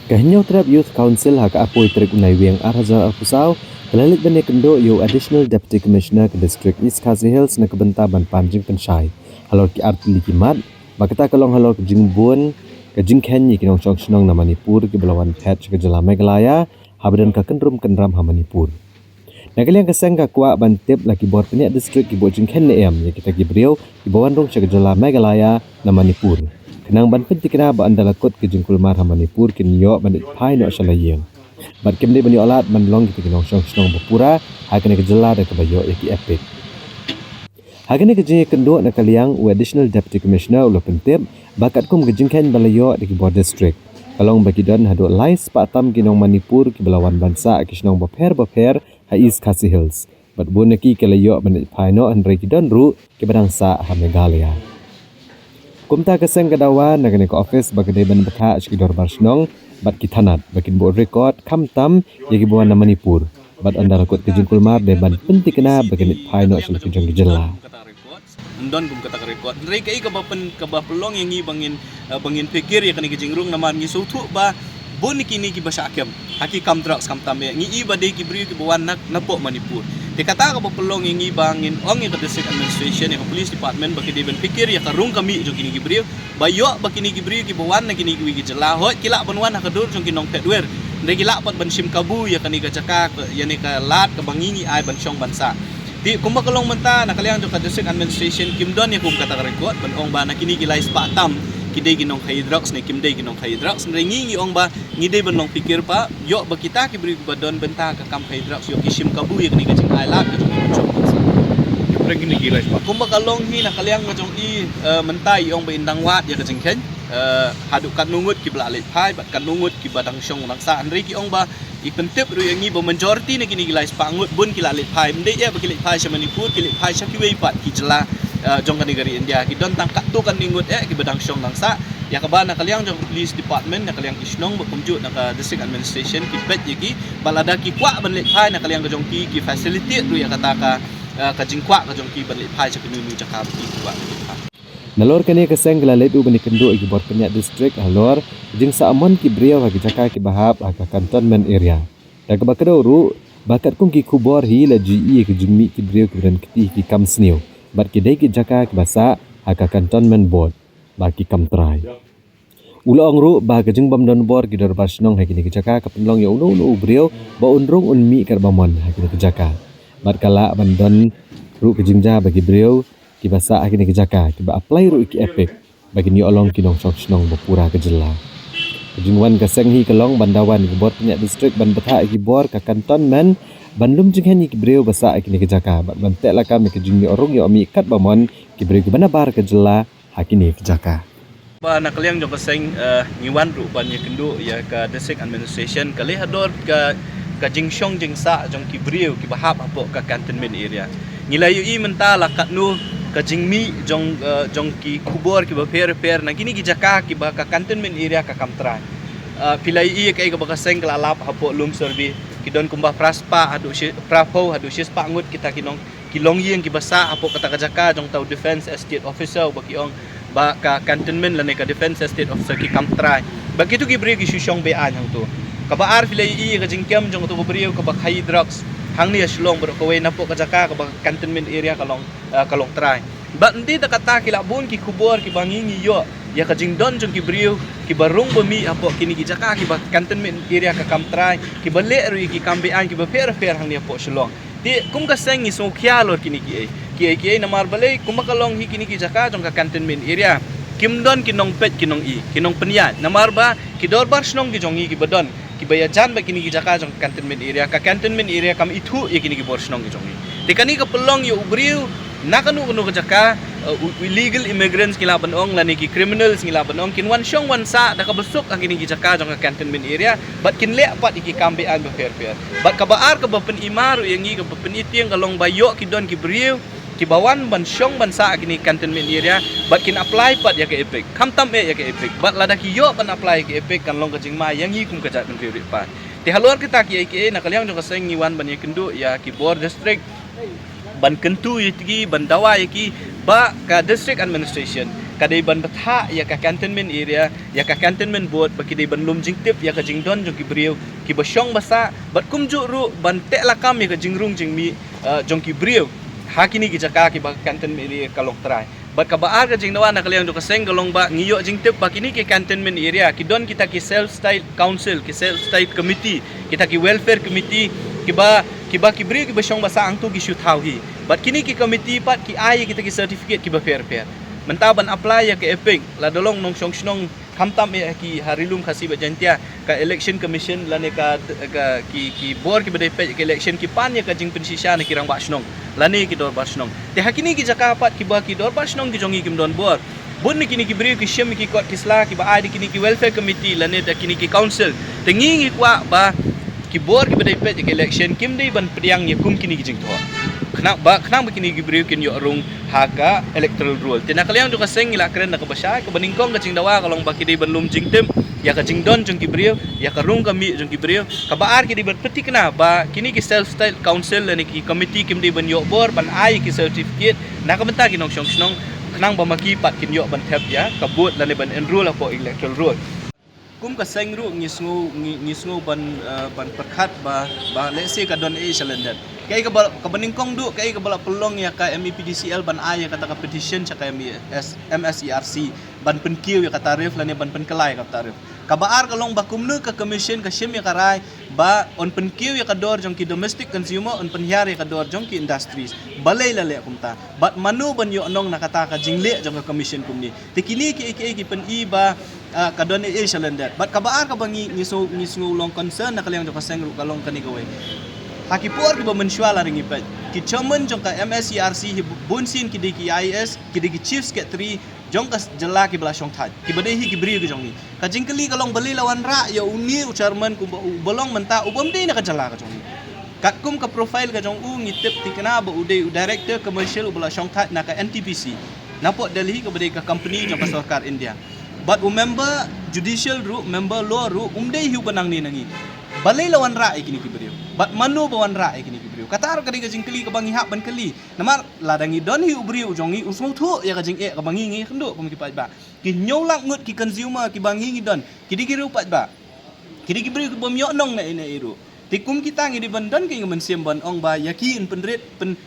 Ka Hinyo Trap Youth Council ha ka apoy trek unai wiang araja apusau Kalalit bane kendo yo additional deputy commissioner ke district East Khasi Hills na kebantaban panjing pensyai. Halor ki artili kimat, bakata kalong halor ke jingbun, ke jingken yi kinong syong shnong na Manipur ke belawan patch ke jala Meghalaya, habadan ka kendrum kendram ha Manipur. Nagaliang kaseng ka kwa bantip laki bor peniak district ki bo jingken ne em ya kita gibriau ki bawan rong ke jala Meghalaya na Manipur. Kenang ban penti kena ba andalakot ke jingkulmar ha Manipur kin yo bandit pai no shalayeng. Bat kemde bani olat manlong kita kinong syong bapura hakane kejela da kebayo yaki epic. Hakane kejeng kendo na kaliang u additional deputy commissioner ulo pentip bakat kum kejengken balayo di kibor district. Kalong bagi don hado lais patam kinong Manipur ki belawan bansa ki syong baper ha East Khasi Hills. Bat boneki kelayo bandit paino andre ki don ru ki badangsa ha Meghalaya. Kumta keseng kadawan na kene ke office bagade ban bekha ki dor barsnong bat kitanat bakin bo record kamtam yagi buan na Manipur bat andar kot kejingkul mar de ban penti kena bakin paino sel kejong jela ndon gum kata record ndrei kai ka pelong yang ngi bangin pikir ya kani kejingrung nama ngi sutu ba bon kini ki basa akem haki kam drugs kam tambe ngi ba de ki bri ki buan nak napo Manipur de kata ka pelong yang ngi bangin ong ngi district administration ya police department baki de ben pikir ya karung kami jo kini ki bri bayo bakini ki bri ki buan na kini ki jela hot kila banwan ha kadur jong kinong petwer de kila pat ban sim kabu ya kani ka cakak ya ni ka lat ka bangingi ai ban syong bansa di kumba kalong menta na kaliang jo ka district administration kimdon ya kum kata record ban ong ba na kini ki lais patam kidai ginong khai drugs ne kimdai ginong khai drugs ngi ong ba ngidai ban long pikir pa yo ba kita ki bri badon benta ka kam khai drugs yo kisim kabu ya kani ka jing ai lat ka jong syong bansa regini gilais pa kumba kalong ni na kaliang jong i mentai ong ba indang wat ya ka jing ken haduk kan nungut ki bla let phai bat kan nungut ki badang syong langsa andri ki ong ba i pentip ru yang ngi ba majority ne kini gilais pa ngut bun ki la let phai mde ya ba ki let phai sa Manipur ki let phai sa ki wei pat ki jela jong kan negeri India ki don tangkat tu kan ningut ki badang syong langsa ya ka ba na kaliang jong police department na kaliang isnong ba kumjut na ka district administration ki pet yaki balada ki kwa ban let phai na kaliang ka jong ki facility ru ya kata ka jingkwa ka jong ki ban let phai sa kinunu jaka ki kwa Nalor kani keseng kelalet u bani kendo iki bor penyak district halor jing sa amon ki briau hagi jaka ki bahap aga cantonment area. Da bakado ru bakat kum ki kubor hi la GE ki jingmi ki briau ki dan kiti ki kam sniu. bat kidai ki jaka ki basa haka cantonment board bagi kamtrai ulo ongru ba kajing bam don bor ki dor basnong hakini ki jaka ka penlong ya uno ubrio ba unrung unmi kar bamon hakini ki jaka bat kala bandon ru kajingja bagi brio ki basa hakini ki jaka ki ba apply ru ki epic bagi ni olong ki nong snong bapura ke jela Jingwan kaseng hi kalong bandawan ki bor penyak distrik ban betha ki bor ka cantonment banlum jinghen ki breu basa ki ni jaka ban tek la kam ki jingi orung yo mi kat bamon ki breu ki banabar ke jela hakini ki jaka ba nakaliang jong kaseng ngiwan ru ban ye kendu ya ka district administration kali hador ka jingshong jingsa jong ki breu ki bahap apo ka cantonment area ngilayu i menta la katnu ka jingmi jong ki kubor ki ba per na kini ki jaka ki ba ka cantonment area ka kamtrai pilai i ka ga bakaseng kala lap hapo lum servi ki don kumbah praspa adu prapo adu spa ngut kita kinong kilong yeng ki basa hapo kata ka jaka jong tau defense estate officer ba ki ong ba ka cantonment la ne ka defense estate officer ki kamtrai ba ki tu ki bri ki shushong be an hang tu ka ba ar pilai i ka jingkem jong tu brio ka ba khai drugs hang ni aslong bro ko we napo ka jaka ka ba cantonment area kalong try ba ndi ta kata kila bun ki kubor ki bangingi yo ya ka jingdon jong ki brio ki barung bami apo kini ki jaka ki ba cantonment area ka kam try ki ba le ru ki kambe an ki ba fer hang ni apo slong ti kum ka sengi so khyalor kini ki namar balai kum kalong hi kini ki jaka jong ka cantonment area kimdon kinong pet kinong penyan namar ba ki dorbar snong ki jongi ki badon ki bayajan ba kini ki jaka jong cantonment area kam itu ye kini ki borsnong ki jongi dekani ka pelong yo ubriu nakanu ka jaka illegal immigrants kila banong lani ki criminals kila banong kin wan shong wan sa da ka besuk ang kini ki jaka jong cantonment area but kin le pat iki kambe an ba fair but ka baar ka ba pen imaru yangi ka ba pen itiang kalong bayo ki don ki briu ki bawan ban shong ban sa kini cantonment area but kin apply pat ya ke epic kam tam ya ke epic but lada ki yo ban apply ke epic kan long ka jingma yang hi kum ka jat ben favorite pa ti halor kita ki nakaliang jong ka seng ngiwan ban ye kendu ya ki bor district ban kentu yiki ban dawa yiki ba ka district administration kadai ban betha ya ka cantonment area ya ka cantonment board ba kidai ban lum jingtip ya ka jingdon jong ki briu ki basyong basa bat kumju ru ban tek lakam ya ka jingrung jingmi jong ki briu hakini ki jaka ki ba cantonment area kalong try bat ka baar ka jingdawan nakaliang jong ka seng kalong ba ngiyo jingtip ba kini ki cantonment area ki don kita ki self style council ki self style committee kita ki welfare committee ki bri ki basyong basa ang tu ki shoot how hi but kini ki committee pat ki ai kita ki certificate ki ba fair mentaban apply ya ke epic la dolong nong song snong kamtam ya ki harilum khasi bajantia ka election commission la ne ka ki bor ki badai pe ki election ki pan ya ka jing pensisha ne kirang ba snong la ne ki dor ba snong te hakini ki jaka pat ki ba ki dor ba snong ki jongi kim don bor bun kini ki bri ki shem ki kot kisla ki ba ai kini ki welfare committee la ne da kini ki council te ngi kwa ba ki bor ki badai pe ki election kim dei ban pediang ye kum kini ki jing tho kenang ba kini ki bri kin yo rung haka electoral rule tina kaliang tu kaseng ila kren na kabasya ka baningkong ka jingdawa kalong ba kidai ban lum jingtem ya ka jingdon jong ki bri ya ka rung kami jong ki bri ka baar kidai ban peti kena ba kini ki self style council ni ki committee kim dei ban yo bor ban ai ki certificate na ka benta ki nong song snong kenang ba maki pat kin yo ban thep ya ka bot la ne ban enroll apo electoral rule kum ka seng ru ngisngu ban perkhat ba lese ka don e salender kai ka baningkong du kai ka bala pelong ya ka MEPDCL ban ai ya kata ka petition cha ka MSERC ban penkiu ya ka tarif la ne ban penkelai ka tarif ka baar ka long ba kumnu ka commission ka shim ya ka rai ba on penkiu ya ka dor jong ki domestic consumer on penhyar ya ka dor jong ki industries balai la le kumta bat manu ban yo nong na kata ka jingle jong ka commission kumni tikili ki pen i ba ka don e salender bat ka baar ka bangi ngisu long concern na kaliang jong ka sengru ka long kani gawai haki por ki ba mensuala ringi pet ki chairman jong ka MSERC hi bunsin ki diki IS ki diki chief secretary jong ka jela ki bla shong that ki bade hi ki bri ki jong ni ka jingkeli kalong bali lawan ra ya uni chairman ku bolong menta ubam de na ka jela ka jong ni kat kum ka profile ka jong u ngitip ti kana ba ude director commercial bla shong that na ka NTPC napo Delhi ka bade ka company jong ka sarkar India but member judicial ru member law ru umde hi banang ni nangi balai lawan ra kini ki bri bat manu bawan ra kini ki bri katar ka diga jingkeli ka bangi hak ban keli namar ladangi don hi ubri ujongi usmu thu ya ka jing ka bangi ngi khndo kum ki pat ba ki nyolak ngut ki consumer ki bangi ngi don ki digi ru pat ba ki digi bri ki bom yo nong na ina iru Tikum kita ngi di bandan ke ngi siam ban ong ba yaki in penrit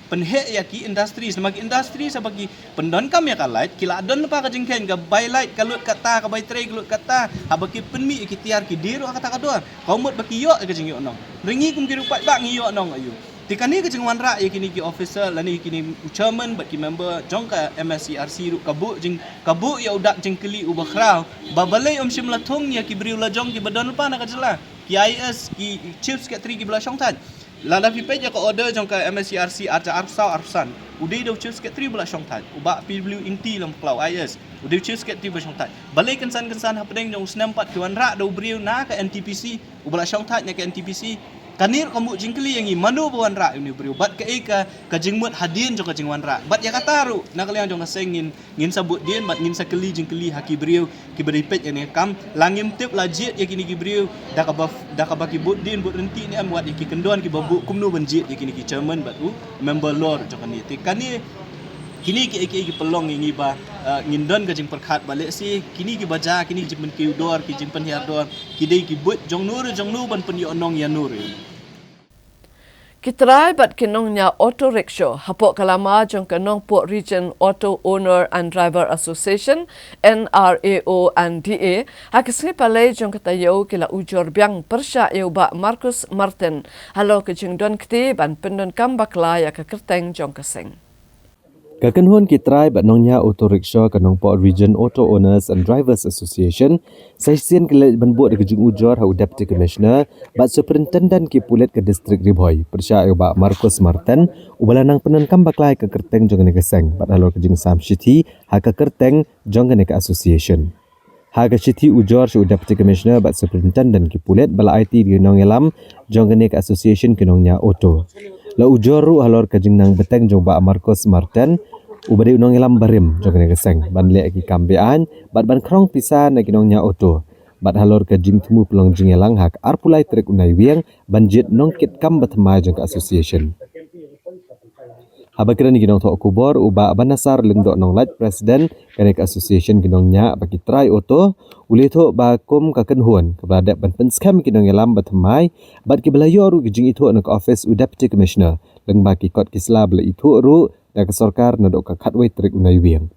penhe yaki industri semagi industri sabagi pendan kam ya kalait kila adon pa ka jengken ga bailait kalut kata ka bai tre kalut kata habaki penmi ki tiar ki diru kata kador kaumut baki yo ke jeng yo nong ringi kum ki rupai ba ngi yo nong ayu tikani ke jeng wan ra yakini ki officer lani kini chairman baki member jong ka MSCRC ru kabu ya udak jengkeli ubakrau babalai shimla thong ya ki briu la jong ki badan pa na ka jela KIS ki chief secretary ki belah syongtan lada pi peja ko order jong ka MSCRC arca arsan udai do chief secretary belah syongtan ubak PW inti lam klau IS udai chief secretary belah syongtan balai kensan hapdeng jong senam 4 kiwan ra do briu na ka NTPC ubala syongtan nya ka NTPC kanir kamu jingkeli yang manu bawan ra ini beri bat ke eka ka jingmut hadin jong ka jingwan ra bat ya kataru nak kalian jong sengin ngin sabut din bat ngin sakeli jingkeli haki beriu ki beri pet yang kam langim tip lajit ya kini ki beriu dak ka baki bud din bud renti ni am wat ki kendon ki babu kumnu banjit ya kini ki chairman bat member lord jong ni tikani kini ki pelong ini ba ngindon ka jing perkhat balik si kini ki baja kini jing pen ki dor ki jing pen hiar dor ki dei ki but jong nur ban pen yo nong ya nur Kitrai bat kinong nya auto rickshaw hapok kalama jong kanong Port Region Auto Owner and Driver Association NRAO and DA hakisngi palai jong katayo kila ujor biang persya ba Marcus Martin halo ke jing don kti ban pendon kambakla ya ke kerteng jong keseng. Kakenhuan kitrai bat nongnya auto rickshaw kanong Port Region Auto Owners and Drivers Association sesien kele banbuat de kejung ujor hau deputy commissioner bat superintendent ki pulet ke distrik Ribhoi persya ba Marcus Martin ubalanang penan kambaklai ke kerteng jong ne keseng bat halo kejung Sam City ha ke kerteng jong ne ke association ha ke City ujor su deputy commissioner bat superintendent ki pulet bala IT di nong elam jong ne ke association kinongnya auto la ujoru halor kajing nang beteng jong ba Marcus Martin ubari unong ilam barim jong ne keseng ban le ki kambean bat ban krong pisan na kinongnya auto bat halor kajing temu pelong jing elang hak arpulai trek unai wieng banjit nongkit kam batma jong ka association habakira ni kinong thok kubor uba banasar lengdok nong lat president kanek association kinongnya bagi try auto uli tho ba kum ka kenhuan kepada ban pen scam kinong elam batmai bat ki belayo ru kijing itu nak office u deputy commissioner leng ba ki kot kisla bela itu ru da ke sarkar nadok ka khatwai trek unai wieng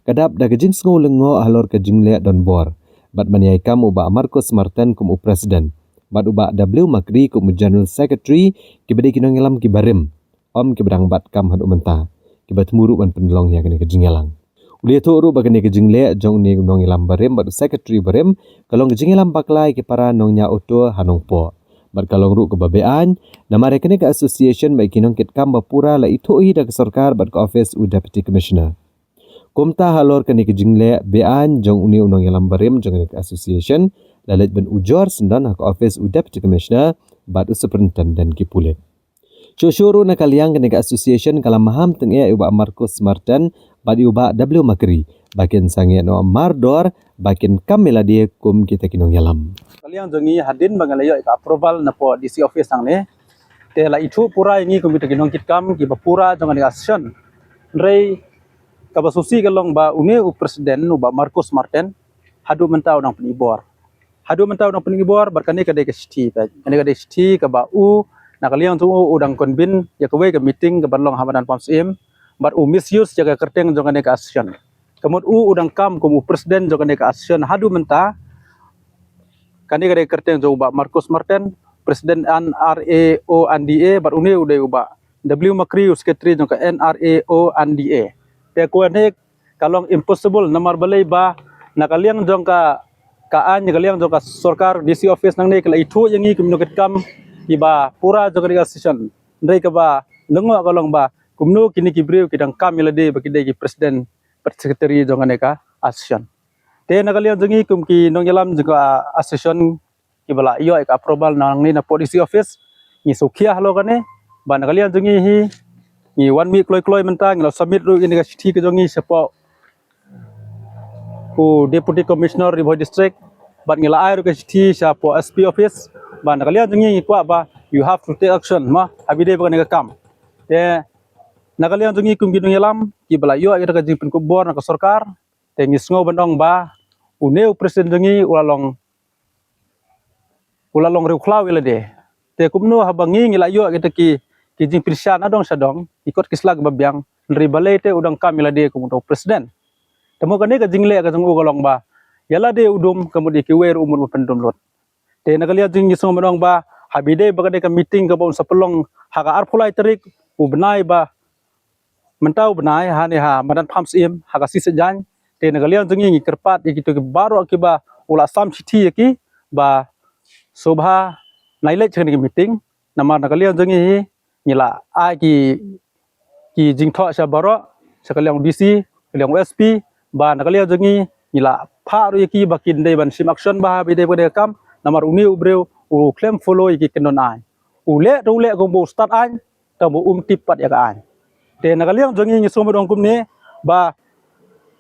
kadap da kijing sngo lengo halor kijing le don bor bat maniai kam uba Marcus Martin kum u president bat uba W Makri kum general secretary ki bedi kinong elam ki barim om ki berang bat kam hadu menta ki bat muru ban penlong ya kene kijing elang uli tu ru bagane kijing le jong ni nong elam barim bat secretary barim kalong kijing elam baklai ki para nongnya auto hanong po bat kalong ru ke babean nama rekene ke association bai kinong kit kam bapura la itu i da ke sarkar bat ke office u deputy commissioner kumta halor kene kijing le bean jong uni unong elam barim jong ke association lalet ben ujor sendan ke office u deputy commissioner bat u superintendent ki pulet Cushuru na kaliang kene ke association kala maham tenge uba Marcus Martin badi uba W Makri bakin sange no Mardor bakin kamela dia kum kita kinong yalam kaliang jongi hadin bangalayo ka approval na po DC office ang ne te la itu pura ingi kum kita kinong kitkam ki pura jong ka action rei ka basusi kalong ba une u presiden uba Marcus Martin hadu mentau nang penibor barkane ka de ke sti pa ane ka de sti ka ba u nak kalian tu udang konbin ya kewe ke meeting ke balong hamadan pamsim bar misuse jaga kerteng jongane ke action kemud udang kam kumu presiden jongane ke action hadu menta kani gade kerteng joba Marcus Martin presiden NRAO and DA bar une ude uba W Makri secretary jong ke NRAO and DA te ko ne kalong impossible namar balai ba nak kalian jong ka kaan kalian jong ka sarkar DC office nang ne kala itu yang i communicate kam iba pura jogariga session ndai ka ba lengo kalong ba kumno kini kibriu kidang kamilade bakide ki presiden secretary jongane ka session te nakalian jongi kum ki nongyalam juga session ki bala iyo ka approval nang ni na policy office ni sukhia halo kane ba nakalian jongi hi ni 1 week kloi menta nglo submit ru ini ka chithi ka jongi sepo ku deputy commissioner Ribhoi district bat ngila ai ru ka chithi sa po SP office ban kalian jengi kwa ba you have to take action ma abide ba ne kam te nakalian jengi kum ginung yalam ki bala yo ira ka jipin ko bor na ka sarkar te ngisngo bandong ba uneu presiden jengi ulalong reu khlaw ile de te kumno habangi ngila yo kita ki jing pirsyan adong sadong ikut kislag babyang nri balai te udang kamila de kumto presiden temo kane ka jingle ka jang ugalong ba yala de udum kamudi ki wer umur pendum lot te nagalia jing yisong madong ba habide bagade ka meeting ka bon sapelong haka arpulai terik ubnai ba mentau benai hani ha madan pham sim haka sisejan te nagalia jing ngi kerpat ikitu baro akiba ula sam chithi ki ba sobha naile cheng ki meeting namar nagalia jing hi ngila a ki jingtho sa baro sakaliang DC kaliang OSP ba nagalia jing ngila pha ru ki bakin dei ban sim action ba bide bode kam namar uni ubreu u claim follow ki kenon ai ule rule ko bo start ai ta bo tipat ya ka ai te nagaliang jongi ngi somo dong kumne ba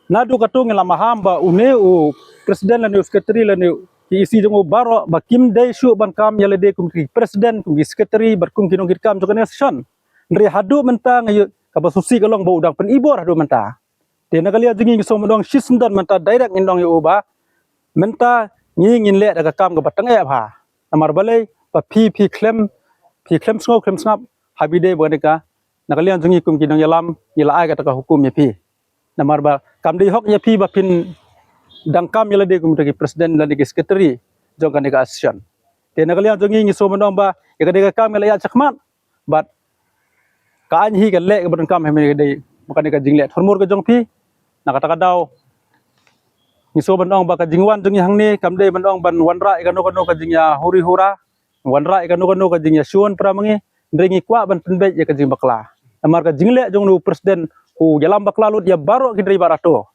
nadu katu ngila maham ba une u presiden la news secretary la ne ki isi jongo baro ba kim dei shu ban kam yale de kum ki presiden kum ki secretary bar kum kinong kam jogane session nri hadu menta ngayu ka ba susi kalong ba udang pen ibor hadu menta te nagalia jongi ngi somo dong shisndan menta direct ngindong yu ba menta ngi ngin le daga kam ga batang ya ba namar balai pa pi claim sngo habide bodeka nakalian jungi kum kinong yalam ila ai kata hukum ya pi namar ba kam di hok ya pi ba pin dangkam yala de kum tagi presiden dan digi secretary jong kan dega action te nakalian jungi ngi so mandong ba ya dega kam yala ya chakmat bat ka anhi ka le ka kam hemi de bukan dega jingle hormor ka jong pi nakata kadau ngi so mandong ba ka jingwan jungi hangni kam de mandong ban wanra ikano ka jingya huri hura wanra ikano ka jingya suon pramangi ndrengi kwa ban penbe ya ka jing bakla amar ka jingle jong nu presiden ku jalam bakla lut ya baro ki dari barato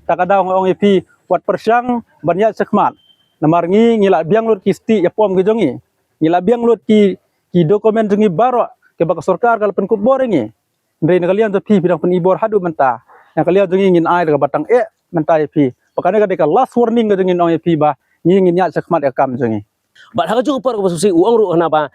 takada ngong epi wat persyang banyak sekmat namar ngila biang lut kisti ya pom ke jongi ngila biang lut ki dokumen jongi baro ke bak sarkar kal pen kubor ngi ndre kalian to pi bidang pen ibor hadu menta yang kalian jongi ngin ai daga batang menta epi pakane ka deka last warning ke jongi ngong epi ba ngin nya sekmat ya kam jongi bat haga jong por ko susi uang ru hana ba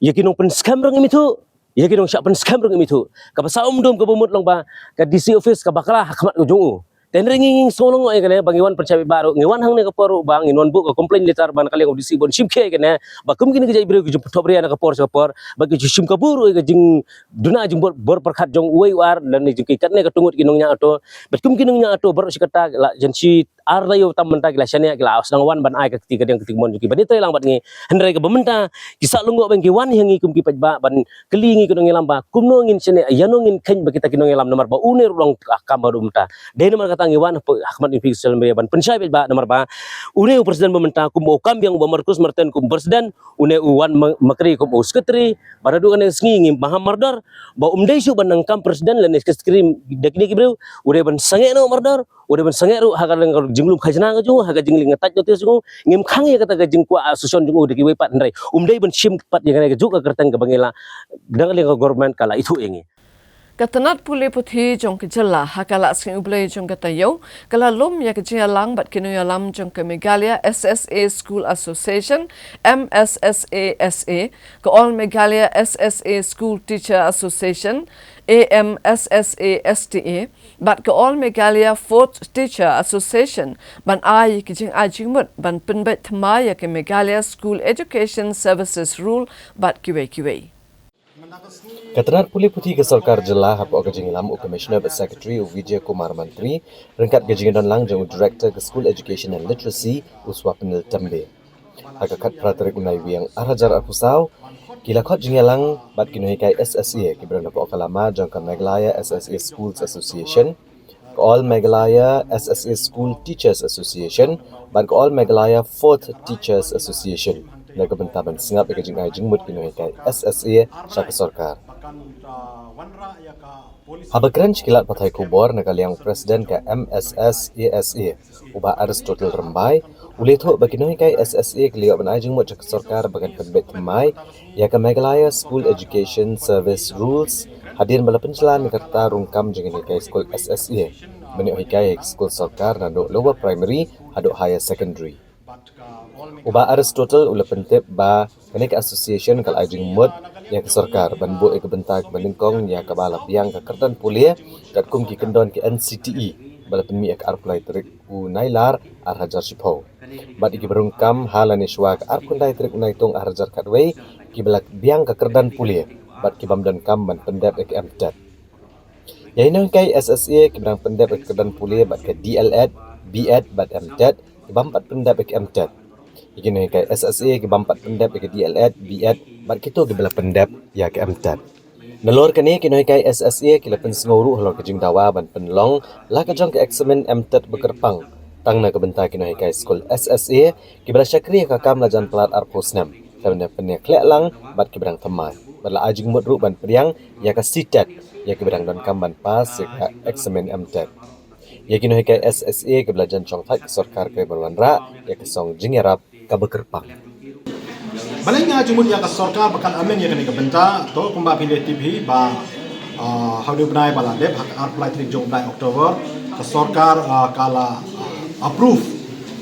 yakinong pen scam rang imitu yakinong syak pen scam rang imitu ka pa saum dom ka bumut long ba ka DC office ka bakala hakmat ko jongu ten ringing solong ay kane bangiwan percabi baru ngiwan hang ne ka poru bang inon bu ka complain letter ban kali ko DC bon simke kane ba kum gini ka jai biro ko tobri ana ka por sa por ba ki sim ka buru ka jing duna jing bor perkhat jong uai war dan ni jing ki katne ka tungut kinong nya ato ba kum kinong nya ato bar sikata la jensi ar dayo tam menta gila shania gila aus nang wan ban ai ka ketiga yang ketik mon juki ban itu lang bat ngi hendrai ka bementa kisa lungo ben ki wan yang ngi kum ki pajba ban kelingi kinong ngelam ba kum no ngin shania yanongin ken ba kita kinong ngelam nomor ba uner long akam baru menta de nomor kata ngiwan Ahmad Infisal ban pensai ba nomor ba une presiden bementa kum o kambiang ba markus marten kum presiden une uwan makri kum o secretary baradu kan sngi ngi maham mardar ba umdai su ban kam presiden lan secretary dakni ki bro ure ban sange no mardar ure ban sange ru hagal jinglum khajna ga ju haga jingling ngataj notis ju ngim khang ya kata ga jingkwa asuson ju de ki we pat ndrai umdai ban sim pat ya ga ju ka kertang ga bangela dangal ga government kala itu engi Katanat puli puthi jong ke jela hakala sing ublay jong kata yo kala lom ya ke lang bat kinu ya lam jong ke Meghalaya SSA School Association MSSASA ke All Meghalaya SSA School Teacher Association AMSSASTA bat ke All Meghalaya Fourth Teacher Association ban ai ke jing ajimut ban penbet thmaya ke Meghalaya School Education Services Rule bat kiwe Katanat puli puthi ke sarkar jela hap ok jinglam u commissioner but secretary u Vijay Kumar Mantri rengkat gajing don lang jeng director ke school education and literacy uswapnil tambe hakakat pratarik unai wiang arajar apusau kila khot jingelang bat kinoi kai SSA ki brana po kalama jong ka Meghalaya SSA Schools Association All Meghalaya SSA School Teachers Association ban All Meghalaya Fourth Teachers Association naga bentaban singap ke jing ai jingmut kinoi kai SSA syaka sarkar Habakran kilat patai kubor nakaliang presiden ke MSSASA uba Aristotle Rembai uletho baginoi kai SSA kliok ban ajing mo syaka sarkar bagan penbet mai ya ke Meghalaya School Education Service Rules hadir bala pencelan kata rungkam jengin kai school SSA menik hikai school sarkar nado lower primary hado higher secondary Uba Aristotle ula pentip ba kanik association kal ajing mud ya ke sarkar ban bu ke bentak baningkong ya ke bala biang ke kertan pulia kat kum ki kendon ke NCTE bala penmi ek arpulai trik u nailar arhajar shipho bat iki berungkam halane shwa ka arpundai trik unai tong arhajar katwei ki balak biang ka kerdan pulie bat ki bamdan kam ban pendep ek amtat yai nang kai SSA ki berang pendep ek kerdan pulie bat ke DLEd BEd bat amtat ki bampat pendep ek amtat iki nang kai SSA ki bampat pendep ek DLEd BEd bat kito ki bala pendep ya ke amtat Nalor kani kinoi kai SSA kila pen sengoru halor kejing dawa ban penlong la kejong ke eksamen MTET bekerpang tang na kebenta kinoi kai skol SSA kibra syakri ka kam lajan pelat arposnam sabenda penya klek lang bat kibrang temai bala ajing mudru ban priang ya ka CTET ya kibrang don kam ban pas ya ka eksamen MTET ya kinoi kai SSA kibra jan chong thak sarkar kai balwanra ya ka song jingerap ka bekerpang Balainya jumut yang kesorkar bakal amin yang kena kebenta to kumba pindah TV ba haudu benai bala dep hak apply trik jong benai Oktober kesorkar kala approve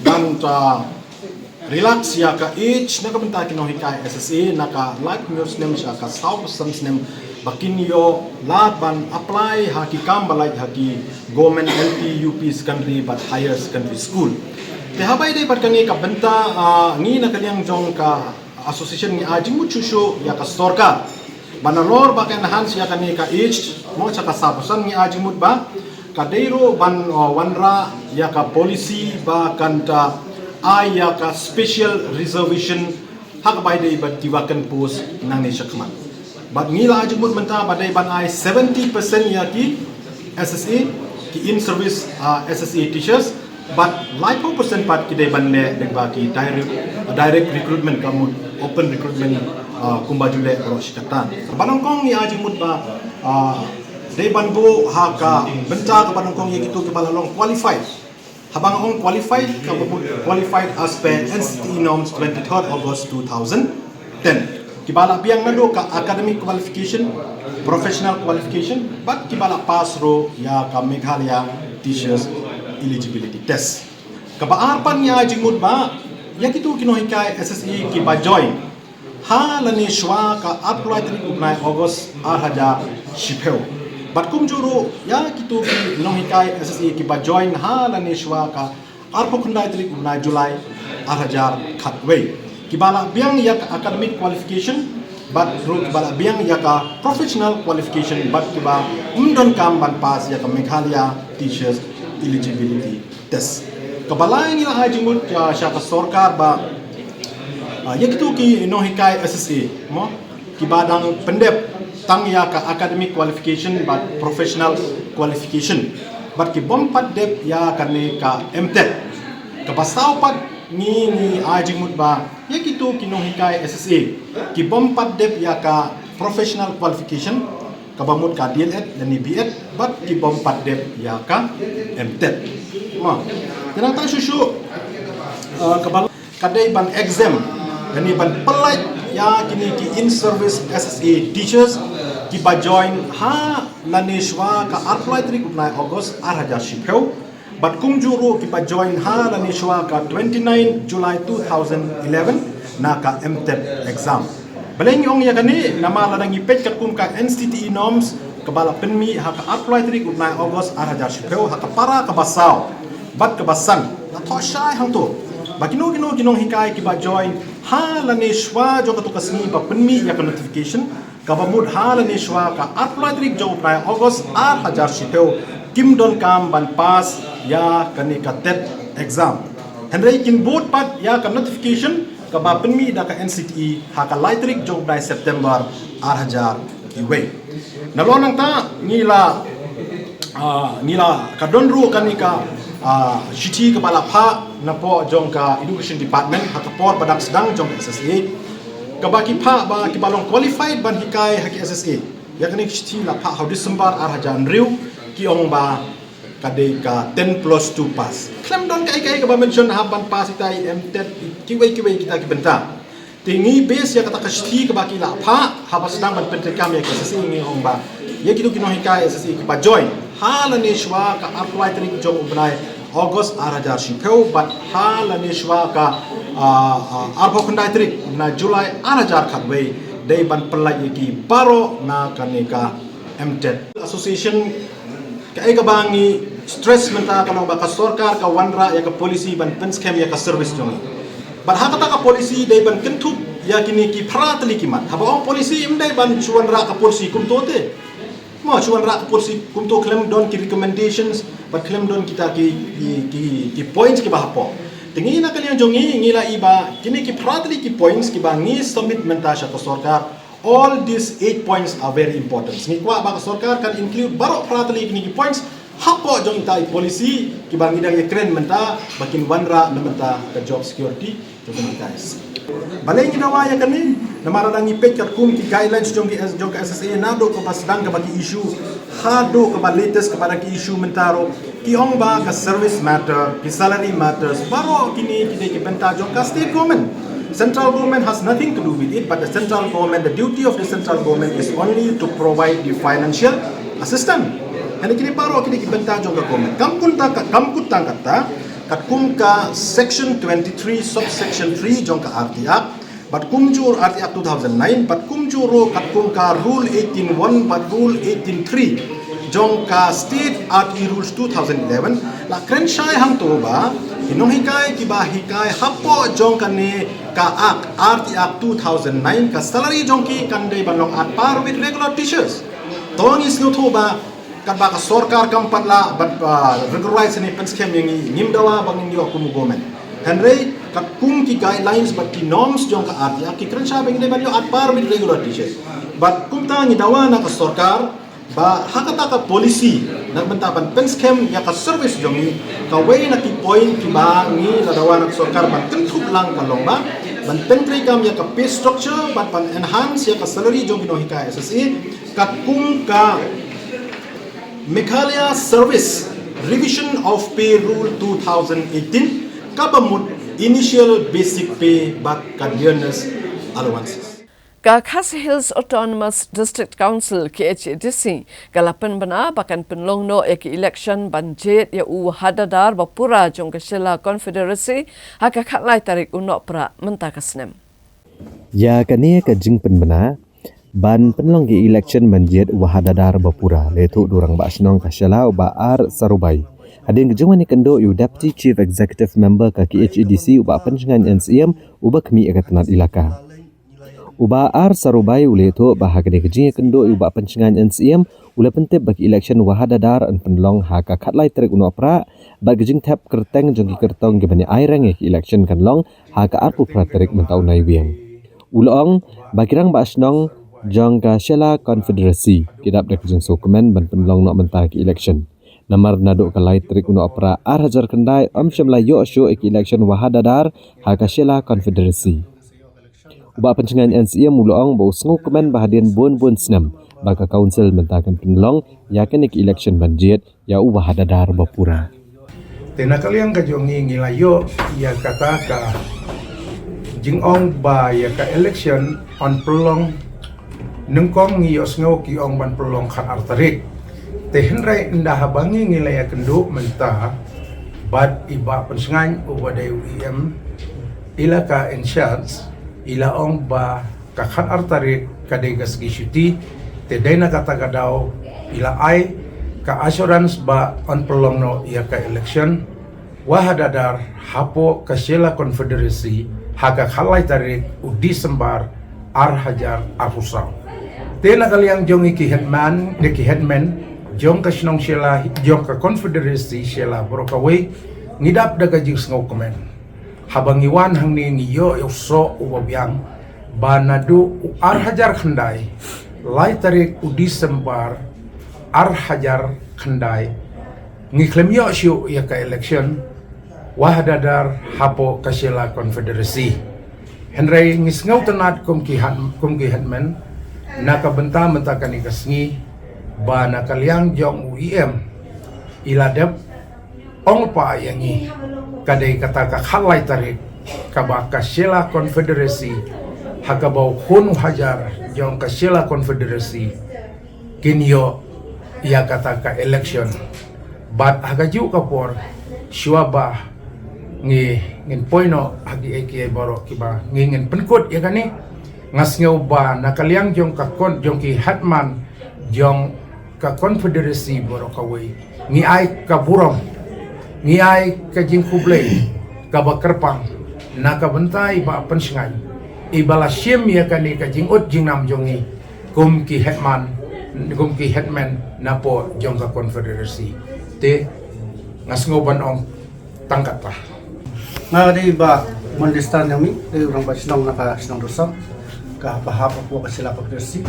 dan relax ya ka each na kebenta kino hikai SSA naka like news nem sya ka south sums nem bakin yo lat ban apply haki kam balai haki government LP UP secondary but higher secondary school te habai dei barkangi ka benta ngi na kanyang jong ka association ni ajing mu chusho ya ka storka banalor ba kan hans ya kan ka each mo cha ka sabusan ni ajing mut ba ka deiro ban wanra ya ka policy ba kan ta ai ya ka special reservation hak bai dei ba tiwakan post nang ni shakman ba ngila ajing mut menta ba dei ban ai 70% ya ki SSA ki in service SSA teachers but like 4% part ki dei ban ne ba ki direct recruitment kamu open recruitment kumbajule roshikatan banongkong ni ajing mut ba dei banbo ha ka benta ka banongkong ye gitu ke balalong qualified habang ong qualified ka qualified as per NCTE norms 23rd August 2010 kibala biang nado ka academic qualification professional qualification but kibala pass ro ya ka Meghalaya teachers eligibility test kabaarpan ni ajing mut ba ya gitu kinohikai SSA ki ba join ha lani shwa ka apply trik ubnai August 2000 shipeu bat kum juru ya gitu kinohikai SSA ki ba join ha lani shwa ka arpo kundai trik ubnai Julai 2000 khatwei ki bala biang ya academic qualification bat ru ki bala biang ya ka professional qualification bat ki ba umdon kam ban pas ya ka Meghalaya teachers eligibility test kabalain nila hajimut siya ka sorkar ba ya gitu ki no hikai SSA mo ki badang pendep tang ya ka academic qualification but professional qualification but ki bompat dep ya kane ka MTET ka basaw pat ni hajimut ba ya gitu ki no hikai SSA ki bompat dep ya ka professional qualification kabamut ka DLEd dan BEd but ki bompat dep ya ka MTET mo Kenapa susu kebal kadai ban exam dan ban pelaj ya kini ki in service SSA teachers ki ba join ha lanishwa ka apply trik unai August 2000 shipeu bat kum juru ki ba join ha lanishwa ka 29 July 2011 na ka MTET exam beleng ong ya kani nama ladang ipet ka kum ka NCTE norms kebala penmi ha ka apply trik unai August 2000 shipeu ha ka para ka basaw bat kebasan na thoshai hang tu bakino ginong hikai ki ba join ha lane shwa jo ka tu kasni ba penmi ya ka notification ka ba mud ha lane shwa ka apply trik jo prai August 2000 shipeu kim don kam ban pas ya kani ka TET exam henry kin board pat ya ka notification ka ba penmi da ka NCTE ha ka lightrik jo prai September 2000 iwe nalonang ta nila kadonru kani ka Shiti kepala pa na po jong ka education department hakapor badak sedang jong SSA kabaki pa ba kibalong qualified ban hikai haki SSA yakni shiti la pa how December 2000 riu ki ong ba kade ka 10+2 pass klem don kai ka ba mention haban pass itai MTET kiwai kita ki benta tingi base ya kata ka shiti kabaki la pa habas sedang ban pentekam ya SSA ngi ong ba ya kitu kino hikai SSA ki ba join halane shwa ka apply trik jong ubnai August 2000 shipeu but halane shwa ka arpo kundai trik na Julai 2000 khatwei dei ban pelai ki paro na kanika MTET association ka bangi stress menta kalau ba ka sarkar ka wanra ya ka polisi ban penskem ya ka service jong ban hakata ka polisi dai ban kentup ya kini ki pratli kimat haba ong polisi imdai ban chuanra ka polisi kumtote ma chuanra ka polisi kumto claim don ki recommendations but claim don kita ki points ki bahapo tingi na kalian jongi ngila iba kini ki pratli ki points ki ba ngi submit menta sha ka sarkar. All these 8 points are very important. Ngi kwa ba ka sarkar kan include baro pratli kini ki points hapo jong itai polisi ki ba ngidang ye kren menta bakin wanra menta ka job security to guys. Balai ginawa ya kami namara nang ipet kat kum ki guidelines jong ka SSA nado ko pasdang ka bagi issue hado ka ba latest ka ba ki issue mentaro ki ong ba ka service matter ki salary matters baro kini ki benta jong ka state government. Central government has nothing to do with it, but the central government, the duty of the central government is only to provide the financial assistance. And kini paro kini kibenta jong ka government. Kamkut tangkata kat kum ka section 23 subsection 3 jong ka RT Act, but kumjur RT Act 2009, but kumjuro kat kum ka rule 18.1 but rule 18.3 jong ka state RT rules 2011 la kren shai hang to ba kinong hikai kiba hikai hapo jong kani ka Act RT Act 2009 ka salary jong ki kandai banong at par with regular teachers tong is no to ba kan ba ka sarkar kampat la but regularize ni penskem yang ngimdawa bangin yo kum government henry kat kum ki guidelines but ki norms jong ka RT Act ki kren shai bangin banyo at par with regular teachers but kum ta ni dawa na ka sarkar ba hakata ka polisi nagbentaban penskem ya ka service jongi ka way na ki point ki ba ni ladawan at sarkar ban tentup lang ka long ba ban pentri kam ya ka pay structure ban enhance ya ka salary jongi no hika SSA ka kum ka Meghalaya service revision of pay rule 2018 ka bamut initial basic pay ba ka dearness allowances Ka Khas Hills Autonomous District Council KHDC kalapan bana bakan penlong no ek election banjet ya u hadadar bapura jong Shela Confederacy haka khatlai tarik unok pra mentakasnem. Ya kania ka jing penbana ban penlong ki election banjet u hadadar bapura letu durang ba snong ka Shela ba ar Sarubai. Hadin kejungan ni kendo u Deputy Chief Executive Member ka KHDC u ba penjengan NCM u ba kemi akatanat ilaka. Uba ar Sarubai ule itu bahagade kejing kendo uba pencengan NCM ule pentep bagi election wahadadar an penlong haka khatlai tarik uno pra bagi kejing tap kerteng jongki kertong gibani airang election kanlong haka arpu pra tarik mentau nai wiang ulong bagirang ba asnong jongka Shela Confederacy kidap dak kejing dokumen ban penlong nok mentah election namar nado kalai tarik uno pra ar hajar kendai shemla yo show election wahadadar haka Shela Confederacy Uba pencengan NCM mulaong bau sengu kemen bahadian bon senam baka council mentakan penlong yakin ik election banjit ya ubah hadadar bapura. Tena kalian kajongi ngilayo ya kata ka jingong ba ya ka election on pelong nengkong ngiyos ngau ki ong ban pelong khat artarik. Tehenrai indah habangi ngilaya kenduk mentah bad iba pencengan ubadai UIM ila ka insurance ila ong ba kakhat artarik kadegas gisyuti teday na katagadaw ila ay ka assurance ba on prolong no iya ka election wahadadar hapo ka Shela Confederacy haka khalai tarik u Disembar ar hajar afusaw tena kaliang jong iki headman jong ka Shnong Shela jong ka Confederacy Shela Brokaway ngidap daga jing ngau komen habangiwan hang ni ngiyo yoso ubabyang banadu ar hajar khandai lai tarik u Disembar ar hajar khandai ngiklem yo syu ya ka election wahadadar hapo ka Shela Confederacy henry ngisngau tenat kum ki hatmen nakabenta mentakan ikasngi ba nakaliang jong UIM iladep ong pa yangi kadai kata ka khalai tarik kabaka Shela Confederacy hakabau hunu hajar jong ka Shela Confederacy kinyo ia kata ka election bat hagaju kapor syuaba ngin poino hagi eki baro kiba ngin penkut ya kani ngasngeu ba nakaliang jong ka kon jong ki hatman jong ka konfederasi borokawai ngi ai ka burong ngi ai ka jing kublai ka bakerpang na ka bentai ba pensengai ibala siem ya kani ka jing ot jing nam jongi kum ki hetman na po jong ka konfederasi te ngasngoban ong tangkat pa nga di ba mendistan kami di orang ba sinong naka sinong dosa ka pahap po ka sila konfederasi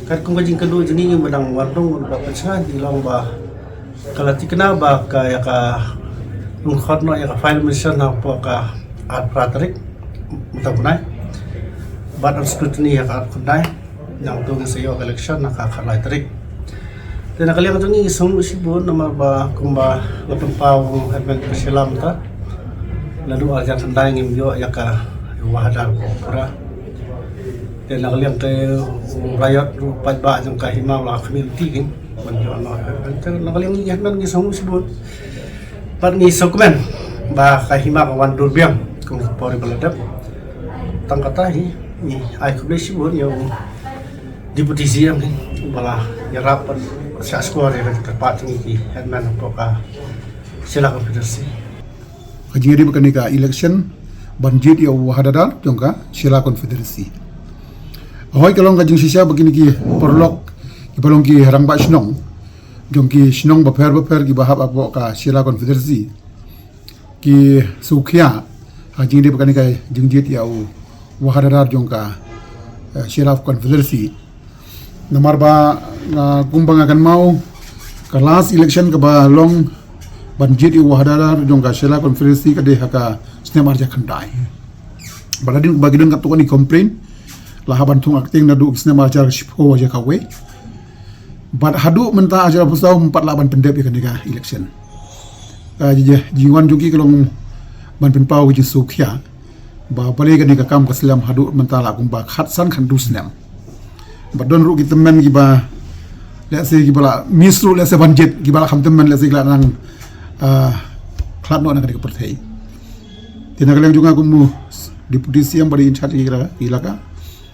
kat kung kajing kedua jenis menang warung ba pensengai di long ba kalati kena ba ka ya ka mengkhotno ya ka file mission na po ka at praterik mutabunay but on scrutiny ya ka kunay yang doon sa iyo election nakakalay tarik dan nakalimutan ito ng isang usibon na ba kung ba napampaw advent pa sila mata lalu aja tandang imyo ya ka wahadar ko para dan nakalimutan kayo rakyat rupat ba ang kahimaw la community kin manjo ano nakalimutan yan ng isang usibon par ni dokumen ba kahimaw wan durbiang kung pori baladap tangkatahi ni ay kubesibon yung Deputi Siam bala yarapan sa skor ya terpating ki headman poka sila konfederasi kajiri bakanika election banjit ya wahadadar jongka sila konfederasi ahoy kalong kajing sisa begini ki perlok ki balong ki harang ba snong jongki snong baper ki bahab apa ka sila konfederasi ki sukhya kajiri bakanika jingjit ya wahadadar jongka sila konfederasi nomor ba kumbang akan mau ke last election ke ba long banjit i wahadara jong ka sela konferensi ka de haka snem arja khandai baladin bagidon ka tukani complain lah bantung acting na du snem arja shipho ja ka we bad hadu menta aja pusau 48 pendep ka nika election jiwan juki kelong ban penpau ji sukhya ba bale ka nika kam ka selam hadu menta la kumba khatsan khandu snem badon ru kita men giba let's say giba misru let's say banjit giba kham temen let's say gila nang klat no nak perthai tina kaleng juga kumu deputi siam bari in charge ilaka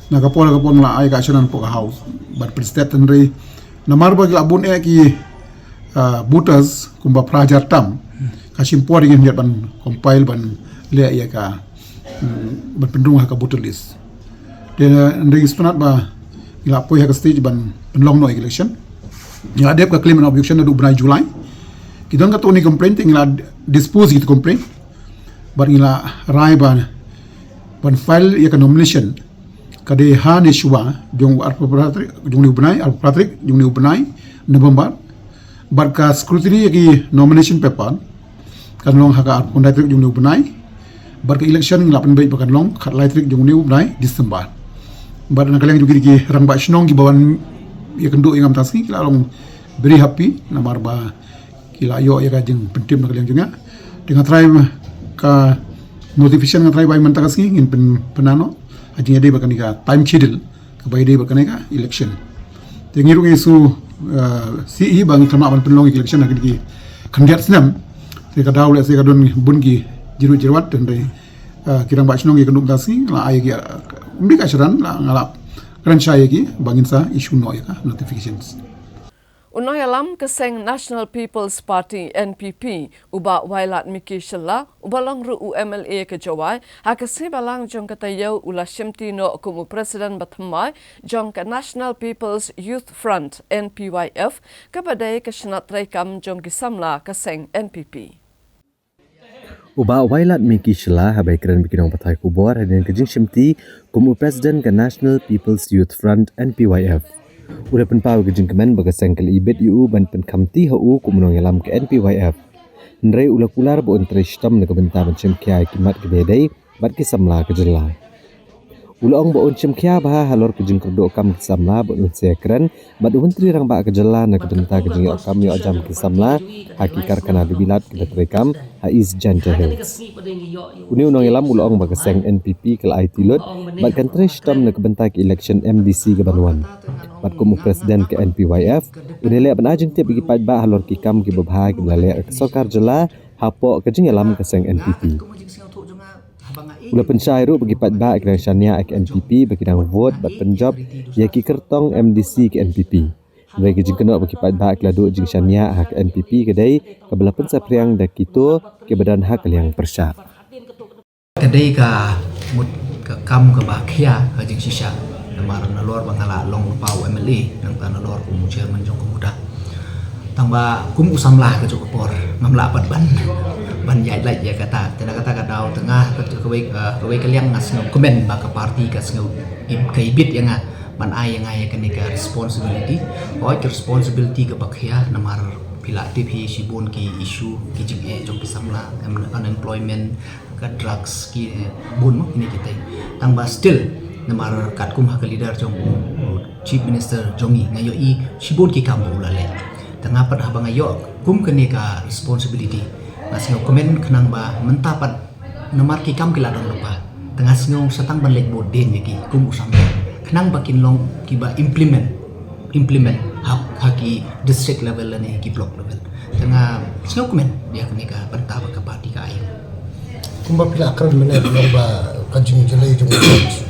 na kapol la ai ka chanan po house but prestat tenri namar ba gila bun ki butas kumba prajar tam kasim por ingin biar ban compile ban le ya ka ban pendung ka butulis dan registonat ba ila poi hak stage ban long no election ya adep ka claim and objection na du bunai July kidon ka to ni complaint ila dispose it complaint bar ila rai ban file ya ka nomination ka de han ishwa jong arpapratrik jong ni bunai November bar ka scrutiny ki nomination paper kan long haka arpapratrik jong ni bunai bar ka election ila pen bai bakan long khat laitrik jong ni bunai December badan kalian juga di rang ba snong ki bawan ya kendo ingam taski kila long very happy namar ba kila yo ya kajeng pentim kalian juga dengan try ka notification ngatrai ba man taski ngin penano ajing ade bakan ka time schedule ka bai de bakan ka election tengiru isu CE bang tama ban penlong election nak di kandidat senam se ka dawl se ka don bungi jiru jirwat dan dai kirang ba snong ki kendo taski la ay umbi kasyaran ngalap keren saya ki bangin sa isu no ya notifications Unoy alam keseng National People's Party NPP uba wailat Miki Shella ubalong ru UMLA ke Jawai hakasi balang jong katayo ula shimtino kumu Presiden Bathamai jong ke National People's Youth Front NPYF kabadai ke shenat rekam jong kisamla keseng NPP Uba wailat Miki Shella habai keren bikinong patai kubor hadin kejing shimti kumu Presiden ke National People's Youth Front NPYF. Udah penpau kejing kemen baga sengkel ibet yu ban penkamti hau kumunong yalam ke NPYF. Nrei ula kular bo entre stam na kabenta ban chimkia kimat kebedai bat kisamla kejela. Ula ong bo chimkia bah halor kejing kerdo kam kisamla bo unse keren bat menteri rang ba kejela na kabenta kejing okam yo ajam kisamla hakikar kana dubilat kedat rekam Haiz Janta Hills. Uni unong yalam ula ong baga seng NPP kala IT lot bat kantre stam na kabenta ke election MDC ke Banwan. Bat kumu presiden ke NPYF uni le ban ajeng tiap bagi pat ba halor kikam ke babha ke lale ke sokar jela hapo kejing yalam ke seng NPP. Ula pencai ru bagi pat ba ke syania ke NPP bagi dang vote bat penjob ya ki kertong MDC ke NPP. Mereka jing kena berkipat bak keladu jing syania hak NPP kedai kabela pensapriang dak kito ke badan hak yang persyak. Kedai ka mut ka kam ka bakhia ka jing sisa namar nalor bangala long pau MLA nang ta nalor chairman jong kemuda. Tangba kum usamlah ke jok por ngamla pat ban yai lai ya kata kata dau tengah kawai kaliang ngas ngau komen ba ka parti ka ngau kai bit yang ban ai yang ai kan ka responsibility oi responsibility ka bakhia namar pila tip sibun ki issue ki jing jong pisamla unemployment ka drugs ki bun mo ini kita tangba still namar kat kum hak leader jong chief minister jongi ngayo I sibun ki kam ulale tengah pada habang ayo kum kene ka responsibility ngasih komen kenang ba mentapat nomor ki kam kila don lupa tengah sengong setang ban lek boden yaki kum usam kenang bakin long ki ba implement haki district level ne ki block level tengah sengong komen dia kene ka berta ka parti ka ayo kum ba pila akran mene ba kajing jelai jung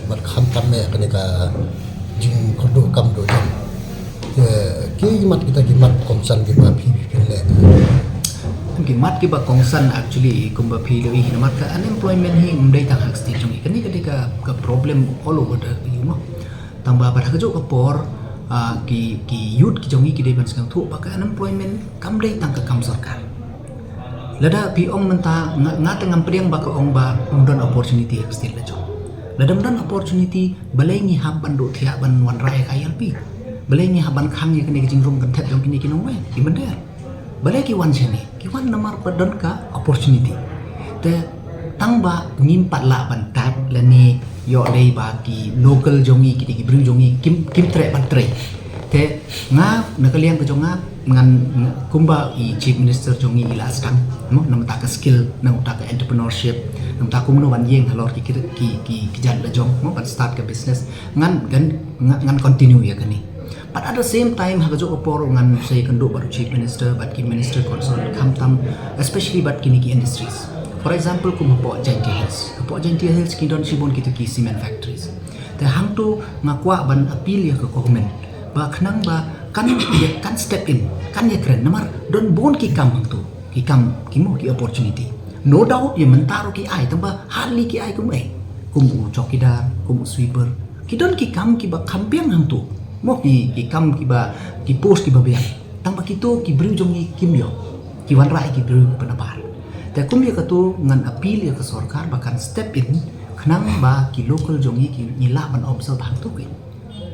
mat kham tamme kene ka jing kodo kam do jam ki mat kita gimat komsan ki ba phi le gimat ki ba kongsan actually kumba phi le hi namat ka unemployment hi umdai tang hak state jong ikani ka problem all over the tambah pada kejo ka por ki youth ki jong ki dei ban sang thu ba ka unemployment kam dei tang ka kam sarkar lada pi ong menta ngata ngam priang ba ka ong ba umdon opportunity hak state le jong lada umdon opportunity balai ngi hab ban do thia ban wan rai ka yalpi balai ngi haban khang ye kini jing rum kan thet jong kini kinong we ki bender balai ki wan sini ki wan namar padon ka opportunity te tangba ngimpat la ban tab lani yo dei ba ki local jongi ki bru jongi kim tre ban tre te nga nakaliang ko jonga ngan kumba I chief minister jongi ila skam mo nam ta ka skill nam ta ka entrepreneurship nam ta kum no ban yeng halor ki jan la jong mo ban start ka business ngan continue ya kani. But at the same time, hagajo opor ngan say kando baru chief minister, but ki minister concern kam tam, especially but kini ki industries. For example, kum po Jaintia Hills ki don sibon kita ki cement factories. Te hang tu ngakwa ban appeal ya ke government. Ba khnang ba kan step in, kan ya keren namar don bon ki kam hang tu, ki kam ki mo ki opportunity. No doubt ya mentaro ki ai tamba hali ki ai kum chokidar, kum sweeper. Ki don ki kam ki ba kampiang hang tu. Mo ki kam ki ba ki post ki ba biang tang kito ki bring jong kim yo ki wan rai ki bring penabar te kum ya katu ngan appeal ya ke sarkar bahkan step in khnang ba ki local jong ki ila ban observe hang tu ki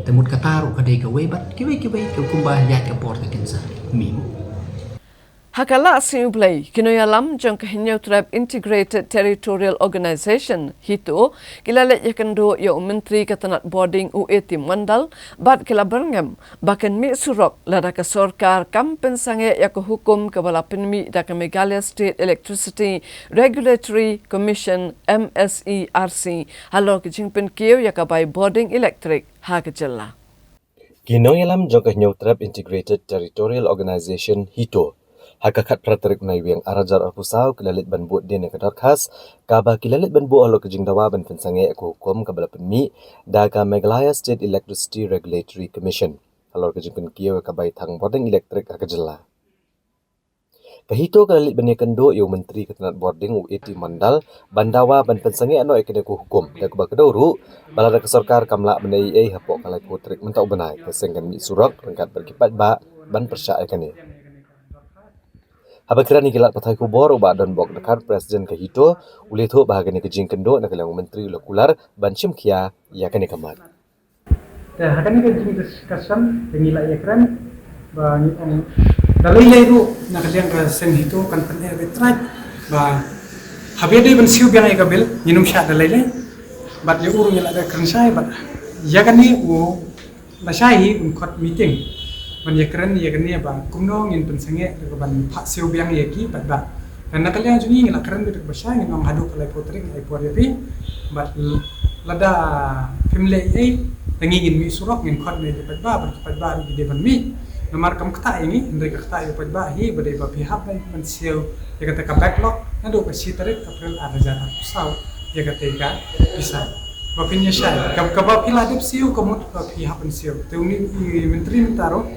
te mut kataru ka dei ka we bat ki we kum ba ya ka port ka kensa mi Hakala Siublay, Kinoyalam, Junk Hinyo Tribe Integrated Territorial Organization, Hito, Kilala Yakando, Yo Menteri Katanat Boarding UET Mandal, Bat Kilaberngam, Bakan Mi Surok, Ladaka Sorkar, Kampen Sange Yako Hukum, Kabala Penmi, Daka Meghalaya State Electricity Regulatory Commission, MSERC, Halo Kijingpen Kio Yakabai Boarding Electric, Hakajala. Kinoyalam, Junk Hinyo Tribe Integrated Territorial Organization, Hito. Hakakat praterik na iwang arajar arpusaw kilalit banbu din ang kadarkas kaba kilalit banbu alo kajing dawa ban pensange aku hukum kabala penmi daga Meghalaya State Electricity Regulatory Commission alor kajing penkiyo kabay thang boarding electric hakajala kahito kilalit banikando yung menteri katanat boarding UET Mandal bandawa ban pensange ano ikine ku hukum dagba kadawru balada ka sarkar kamla banai ay hapok kalay putrik mentau banay kasengkan mi surak rangkat berkipat ba ban persya ikane Habakira ni kilat patai kubor uba don bok dekat Presiden Kahito uli tu bahagian kejing kendo nak kelang menteri lokular banshim kia ia kene kamat. Dah hakan kejing discussion pengila ia keren ba ni dalai itu nak kelang ke sen itu kan pernah betrat ba habede ban siu biang ia kabel minum syak dalai le bat ye urung ila ada keren sai bat ya kan ni u la sai kot meeting ban ya keren ya kan ni ba kumno ngin pensange ke ban pak siu biang ya ki bat ba dan nakalian juni ngila keren bedak basya ngin am hadu kalai potring ai por ri bat lada pimle ai tengingin mi surok ngin khot ne bat ba di de ban mi nomar kam kata ini ndai kata ya bat ba hi badai ba pihak ban siu ya kata ka backlog nado ka si tarik april ada jarak saw ya kata ka bisa bapinya syai kab kaba piladip siu komut pihak ban siu teuni menteri mentaro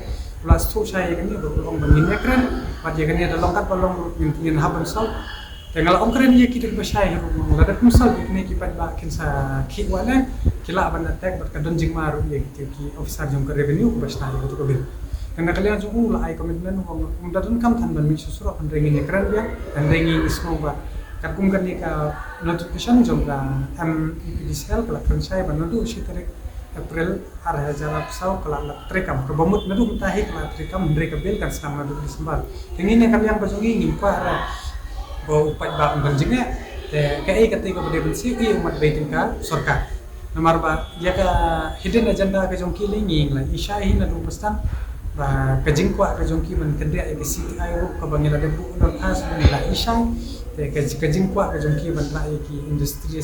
plus tu saya kan ni berulong begini keren pada kan ni ada longkat balong ingin haban sol tengah om keren dia kita bersai rumah ada misal ini kita bakin sa kiwala kila ban attack berkadon jing maru ya ki officer jong ke revenue ke basna itu ke bil karena kalian jung la ai komitmen om dadan kam tan ban mi susuro kan ringin keren dia dan ringin ismo ba kan kum kan ni ka notification jong ka MPDCL kala kan saya ban nadu si tarik April arah jalan pesau kala trekam ke bomut nadu mutahi kala trekam mereka bil kan senang nadu Desember ringin kalian bajongi ngin pa bahwa upat bak berjengah, KI ketika berdepensi i umat baitin ka sorka. Nomor ba ya ka hidden agenda ka jongki linging la isha hi na dubastan ba ka jingkwa ka jongki man kendria ya city ayo ka bangila debu non as la isha ka jingkwa ka jongki man la ki industrial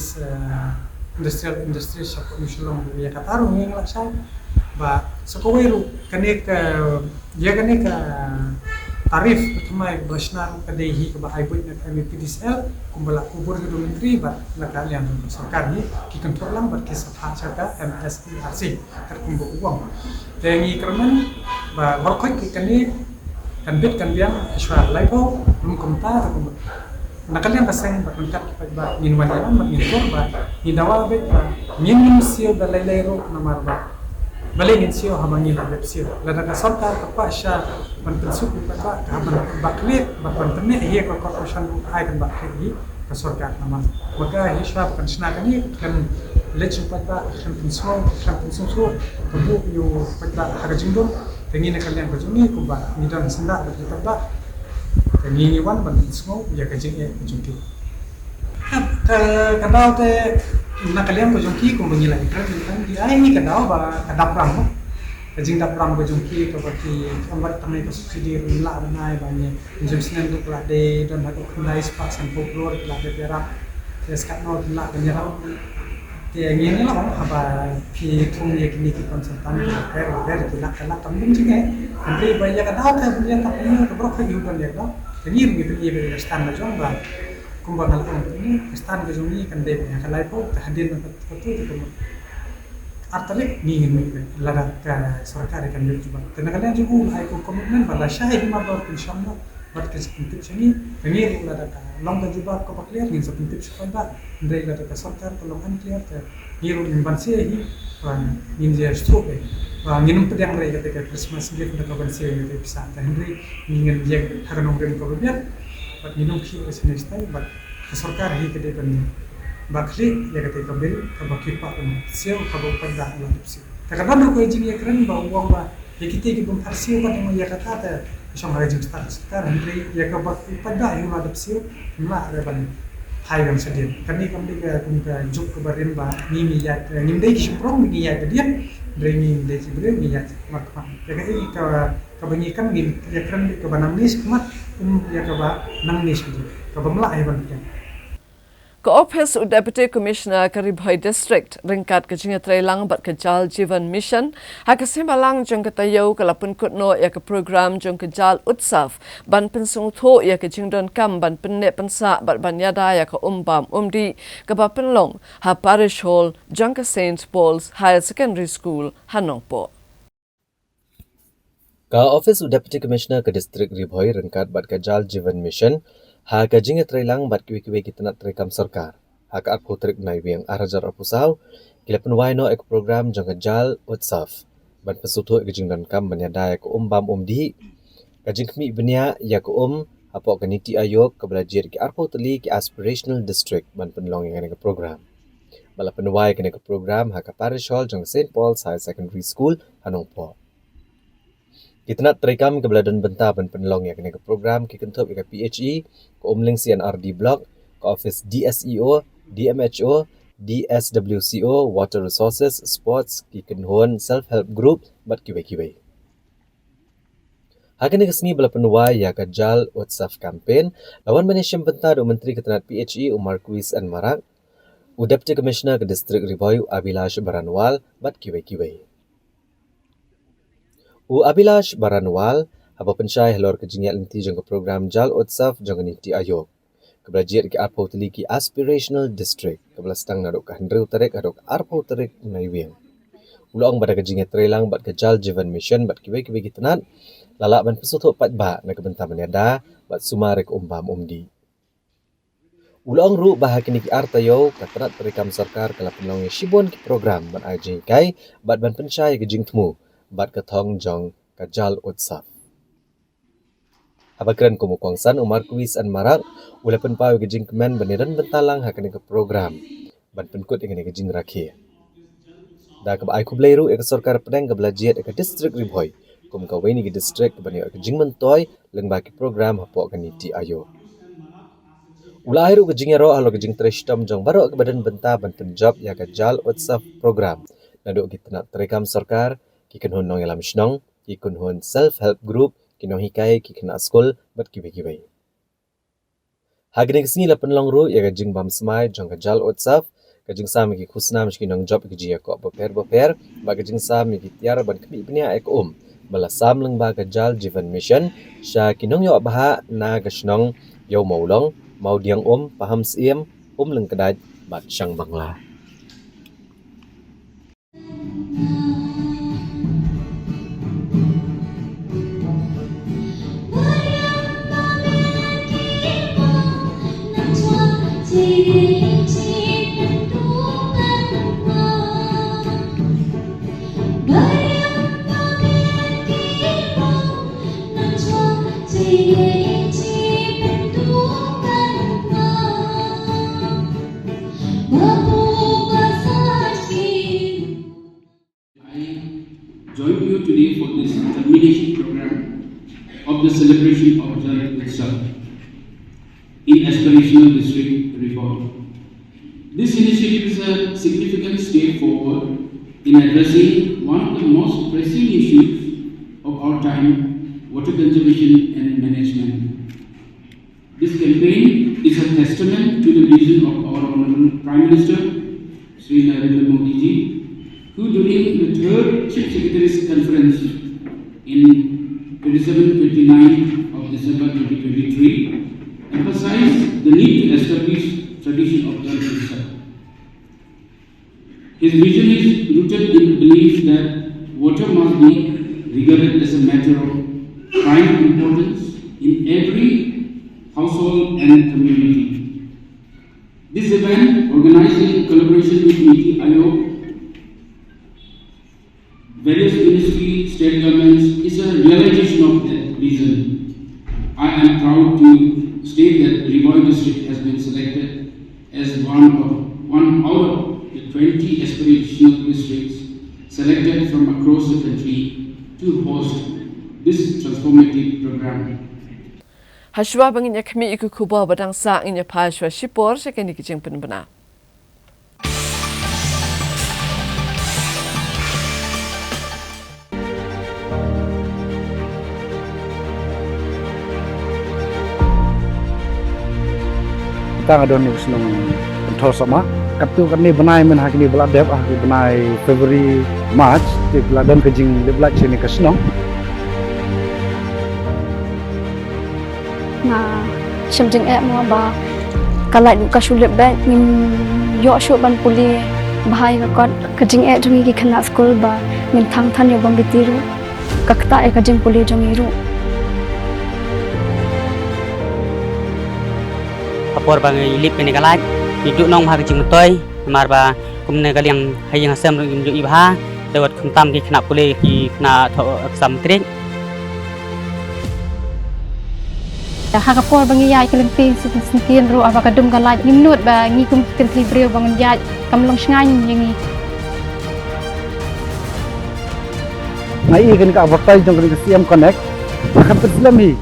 shop mishlong ya ka taru nging la sa ba sakoweru kanek ya kanek tarif pertama basnar kadehi ke bahai buat nak MPDCL kumbala kubur ke menteri bat nak kalian sarkar ni ki kontrol lang bat kisah harga MSERC terkumpul uang tengi kerman ba berkoi ki kani kan bit kan biang iswa laipo komta nak kalian pasang bat menkat ki ba min wanyaman bat min korba ni dawa bet ba min sio balai ro namar ba balengin sio hamangi la sio la daga sarkar ka sha ban pensuku pa ka ban bakle ba ban tenne hi ko corporation ai kan bakle hi ka sarkar nama maka hi shab kan sna kani kan lechu pa kan pensuo ka bu yo pa ha jingdo tengi ne kalian ka juni ku ba ni dan senda ba ba tengi ni wan ban pensuo ya ka jing e jungki kadau te nak kalian ko jongki ko bangila ikran kan di ai ni kadau ba kadap ram kajing dap ram ko jongki ko baki ambat tamai ko subsidi rila banai banye injection untuk la de don hatu kunai spa san folklore la de berak des kat no la benyara te ngin la ba haba ki thum ye kini ki konsultan ki la kamun jinge andre ba ya kadau ta bunya ta ni ko bro khaju don le da ni ngi ni be stand na jong ba kumbang hal ini stan ke zoni kan deh ya kalau itu hadir dengan betul itu artinya ingin lada ke sarkar kan dia coba karena kalian juga aku komitmen pada syahid mabur insyaallah buat kesempatan sini ini lada ke long ke juga ke clear ni sepintip supaya dari lada ke sarkar kalau kan clear ke niru imbansi ini ni dia stroke minum pedang mereka ketika Christmas dia pada kawan saya yang bisa dan ini ingin dia harus nombor kemudian bat minum ki sini stay bat sarkar hi ke depan bakli ya ketika bil ke baki pak sio ka bo pada la dipsi kadang ko jing ya keren ba uang ba ya kita ki bum harsio ba yang ya kata ta isong rajin start sekarang ini ya ka baki pada yu la dipsi la ada ban hai yang sedih kan ni kami ke juk ke barin ba ni ya ni dai ki sprong ni ya dia drinking dai ki bre ni ya mak ya ka ini ka banyikan ni ya keren ke banang nis mat ya ka ba nang nis ki ka bamla ai ban kan Ko Office of Deputy Commissioner Karibhoi District ringkat kejinga trailang bat kejal Jivan Mission hakasimalang jong katayo kalapun kutno ya ke program jong kejal utsaf ban pensung tho ya ke jingdon kam ban penne pensa bat banyada ya ke umbam umdi ke ba penlong ha parish hall jong ke St Paul's Higher Secondary School Hanongpo. Ka Office of Deputy Commissioner ke District Ribhoi ringkat bat kejal Jivan Mission ha kajing trailang bat kiwi-kiwi kita nak terekam sarkar ha ka aku trek nai wiang arajar apusau kila penwai no ek program jang kejal utsaf ban pesutu kajing dan kam banyada ek umbam umdi kajing kmi benya ya ke apo kaniti ayok ke belajar ki arpo teli ki aspirational district ban penlong yang ke program bala penwai ke program ha ka parish hall jang St Paul's Higher Secondary School Hanongpo. Kita nak terekam ke beladan benta ban penlong yang ke program ki kentup ke PHE ke umling CNRD block ke office DSEO, DMHO, DSWCO, Water Resources, Sports ki kenhuan self-help group bat kiwe-kiwe. Hakan kesni bala penuai ya kajal WhatsApp campaign lawan manisya benta do menteri ketenat PHE Umar Kuis and Marak, Deputy Commissioner ke Distrik Ribhoi Abilash Baranwal bat kiwe-kiwe. Abilash Baranwal apa pensyai halor kejingat linti jangka program Jal Utsaf jangka niti ayok. Kebelajar ke arpo teli ki aspirational district. Kebelas tang nadok ke Hendreu Tarik adok arpo tarik naiwiang. Ulang pada kejingat trelang bat kejal Jivan Mission bat kibai-kibai gitanat lalak ban pesutuk pat ba na kebentar meneda bat sumarek umbam umdi. Ulang ru bahagi niki artayo katrat perikam sarkar kala penlongnya shibon ki program ban ajing kai bat ban pencai kejing temu bat ketong jong kajal utsaf. Abakran kumukongsan Umar Kuis an Marak ula penpaw kejing kemen baniran bentalang hakani ke program ban penkut dengan kejing rakhir. Da ke ai kubleiru ek sarkar pedang ke belajiat ek distrik Ribhoi kum kaweni ke distrik bani ek jing mentoy leng bagi program hapok kaniti ayo. Ula airu ke jing ro alo ke jing treshtam jong baro ke badan benta ban penjob ya ke jal utsaf program naduk kita nak terekam sarkar ki kenhon nong yalam shnong ki kenhon self help group ki nong hikai ki kena skol bat kibai-kibai. Hagni kesingi la penlong ru ya ke jing bam smai jong ke jal utsaf kajing sam ki khusna mishki nong job ki jia ko boper ba kajing sam ki tiar ban kbi bnia ek bala sam leng ba kajal Jivan Mission sha ki nong yo baha na gashnong yo maulong mau diang paham siem leng kedaj bat syang bangla. Join you today for this termination program of the celebration of Jal Utsav in aspirational district reform. This initiative is a significant step forward in addressing one of the most pressing issues of our time, water conservation and management. This campaign is a testament to the vision of our Honorable Prime Minister, Sri Narendra Modi ji, who during the third Chief Secretary's conference in 27-29 of December 2023 emphasized the need to establish tradition of Jal Utsav. His vision is rooted in the belief that water must be regarded as a matter of prime importance in every household and community. This event, organized in collaboration with NITI Aayog, various ministry, state governments, is a realization of that vision. I am proud to state that Ribhoi district has been selected as one out of the 20 aspirational districts selected from across the country to host this transformative program. Hashwa bangin yakmi iku kuba badang sa inya pashwa shipor shakeni kijing penbana. Kita ngadon ni senang contoh sama. Katu kan ni benai men hakini beladep hakini benai February March di beladon kejing di belad sini ke senang. Nah, semjeng mau ba kalau ka sulit bet min yo shu ban puli bahai ka kejing jungi ki kena school ba min thang than yo bang bitiru kakta kejing puli jungi ru. Apor bang ilip ni kalaj hidup nong bhag jing toy mar ba kumne kaliang hayang asam ring ju ibha lewat kumtam ki kena pule ki kena tho exam trik hak apor bang yai kelenting sentian ru apa kadum kalaj nimnut ba ngi kum kentli breu bang yai kamlong sngai ngi ngai kan ka advertise jong kan CM Connect akan terselami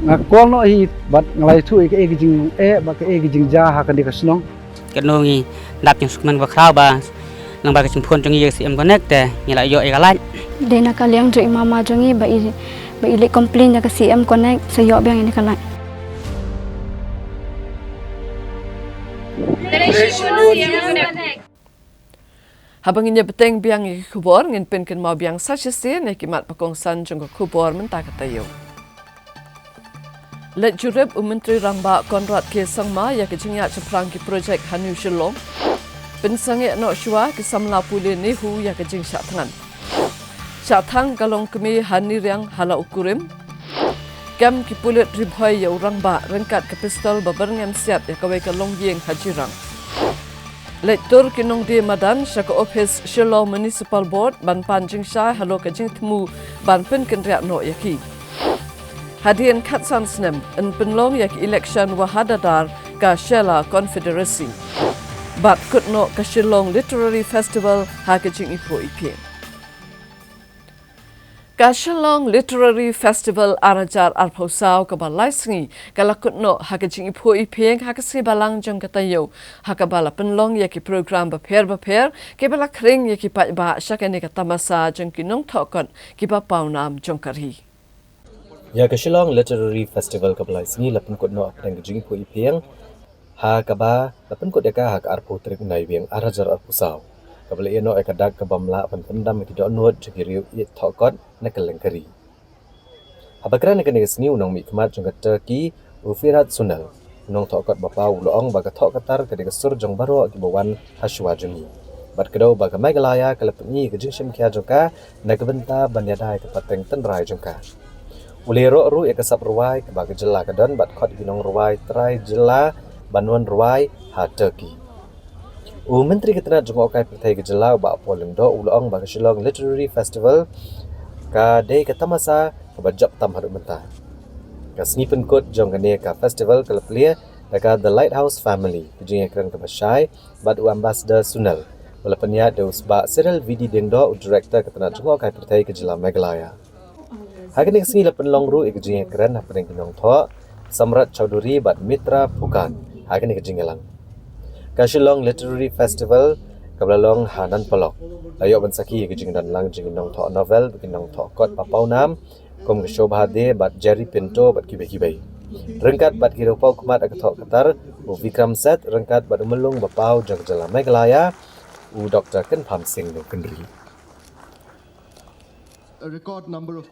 ngakol no hi bat ngalai thu ke jing ba ke jing ja ha kan dikasnong kenongi dap yang sukman ba khrau ba nang ba kachim phon jongi CM Connect te ngila yo e kalaj dena kaliang jo mama jongi ba ile complain ya ke CM Connect sayo bang ini kalaj Habang inya beteng biang i kubor ngin pen ken mau biang sachese ne kimat pakongsan jong kubor menta katayo. Let jureb Menteri Ramba Konrad K Sangma ya kejingya ceprang ki projek Hanu Shillong. Pensange no shua kisamla pule nehu ya kejing syathangan. Syathang kalong kemi hani riang hala ukurim. Gam kipulit ribhoy ya urang ba rengkat ke pistol babarngam siat ya kawai kalong yeng hajirang. Lektor kinong di madan syaka office Shillong Municipal Board ban panjing syai halo kajing temu ban pen kenriak no yaki. Hadian katsan snem en penlong yak election wahadadar ka Shela Confederacy. Bat kutno ka Shillong Literary Festival ha kajing ipo ipin. Ka Shillong Literary Festival arajar arpausau ka balai sengi kalakut no hakajing ipo ipeng hakasi balang jong katayo hakabala penlong yaki program baper ke bala kring yaki pa syakane ka tamasa jong kinong thokon ki ba paunam jong karhi. Ya ka Shillong Literary Festival ka balai sengi lapen kut no apeng kajing ipo ipeng ha kaba lapen kut yaka ha ka arpo trik nai beng arajar arpausau. Kabla ino ekadak kabamla pan pendam ki donot jegiriu it thokot nakalengkari. Habakran kan ngesni unong mi kmat jong Turkey ufirat sunal. Unong thokot bapa uloong baga thokatar ka sur jong baro ki bawan haswa jungi. Bat kedau baga Meghalaya kalapni ke jingshim kya jongka nakbenta banyadai ke pateng tenrai jongka. Ulero ru ekasap ruwai ke baga jela kadon bat khot ginong ruwai trai jela banwan ruwai ha Turkey. Menteri Ketenaga Jongkai Pertai Kejelau ba Polendo ulang ba Shillong Literary Festival ka day katamasa ka bajap tam haru mentah. Ka sni penkut jong kane ka festival ka leplia ka The Lighthouse Family kejing ekran ka basai bad ambassador Sunal wala penya deus ba Cyril Vidi Dengdo director Ketenaga Jongkai Pertai Kejelau Meghalaya. Hagane sni lepen longru kejing ekran hapeng kinong tho Samrat Chaudhuri bad Mitra Pukan hagane kejing elang. Ka Shillong Literary Festival kablalong hanan palok. Layo bansaki kejing dan lang jing nong tho novel bikin nong tho kot papau nam kom ke shobha de bat Jerry Pinto bat kibai. Rengkat bat kiropau kumat ak tho katar u Vikram Seth rengkat bat melung bapau jang jala Meghalaya u Dr. Ken Pham Singh no kendri.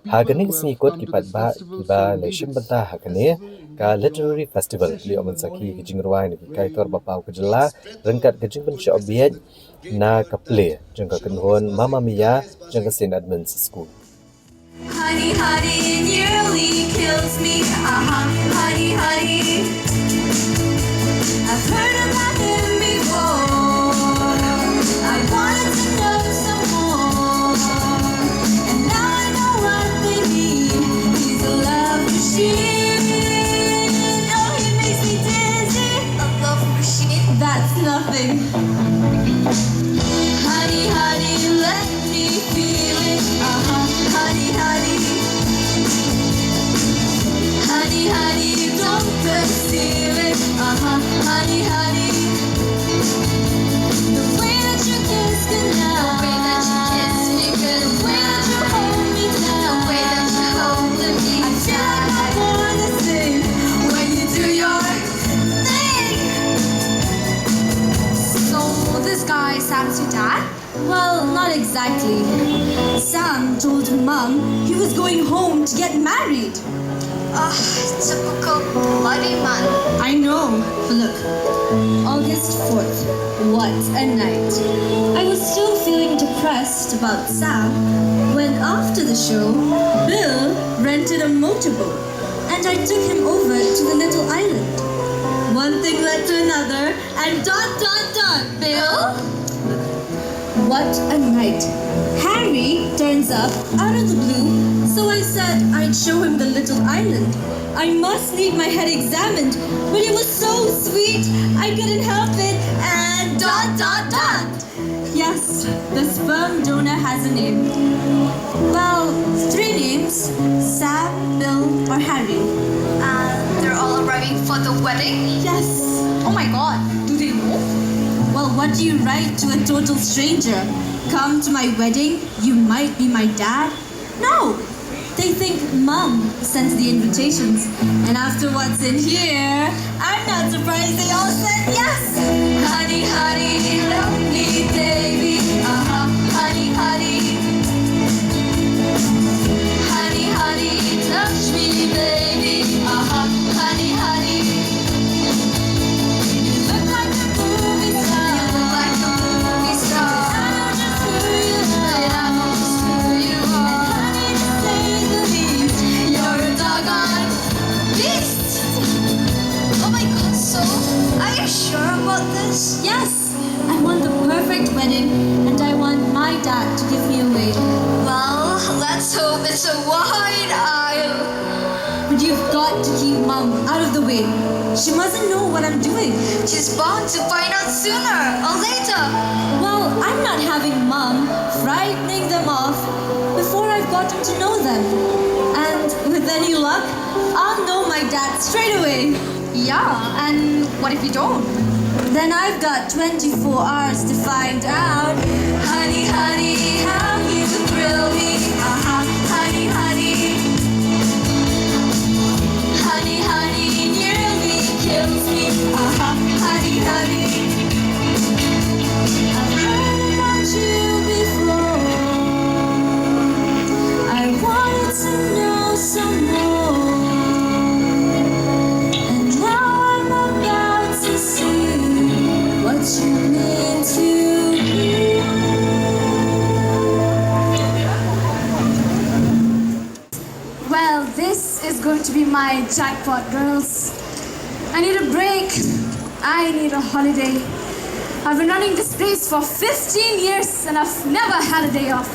Hagane sni kot kipat ba kiba leishim banta hagane ka Literary Festival li oman saki kejing ruai ni kaitor bapau kejela rengkat kejing pen obiet na ka play jeng ka kenhon Mama Mia jeng ka St. Edmunds School. Honey, honey, it nearly kills me. Honey, honey. I've heard about him before. I wanted to know some more. And now I know what they mean. He's a love machine. Oh, he makes me dizzy. A love machine? That's nothing. Honey, honey, let me feel it. Honey, honey. Honey, honey, don't conceal it. Honey, honey. The way that you kiss goodnight. The way that you kiss me goodnight. The way that you hold me down. The way that you hold me. I feel like I'm born to sing when you do your thing. So this guy Sam's your dad? Well, not exactly. Sam told Mom he was going home to get married. Typical bloody man. I know. But look, August 4th, what a night. I was still feeling depressed about Sam when after the show, Bill rented a motorboat and I took him over to the little island. One thing led to another and ... Bill? What a night. Harry turns up out of the blue, so I said I'd show him the little island. I must need my head examined, but it was so sweet, I couldn't help it, and ... Yes, the sperm donor has a name. Well, 3 names, Sam, Bill, or Harry. And they're all arriving for the wedding? Yes. Oh my god, do they know? Well, what do you write to a total stranger? Come to my wedding, you might be my dad? No! They think Mom sends the invitations. And after what's in here, I'm not surprised they all said yes! Honey, honey, love me, baby. Honey, honey. Honey, honey, touch me, baby. Honey, honey. You look like a movie star. You look like a about this? Yes. I want the perfect wedding, and I want my dad to give me away. Well, let's hope it's a wide aisle. But you've got to keep Mom out of the way. She mustn't know what I'm doing. She's bound to find out sooner or later. Well, I'm not having Mom frightening them off before I've gotten to know them. And with any luck, I'll know my dad straight away. Yeah, and what if you don't? Then I've got 24 hours to find out. Honey, honey, how you thrill me. Honey, honey. Honey, honey, nearly kills me. Honey, honey. I've heard about you before. I wanted to know some more. And now I'm about to see what you mean to me. Well, this is going to be my jackpot, girls. I need a break. I need a holiday. I've been running this place for 15 years and I've never had a day off.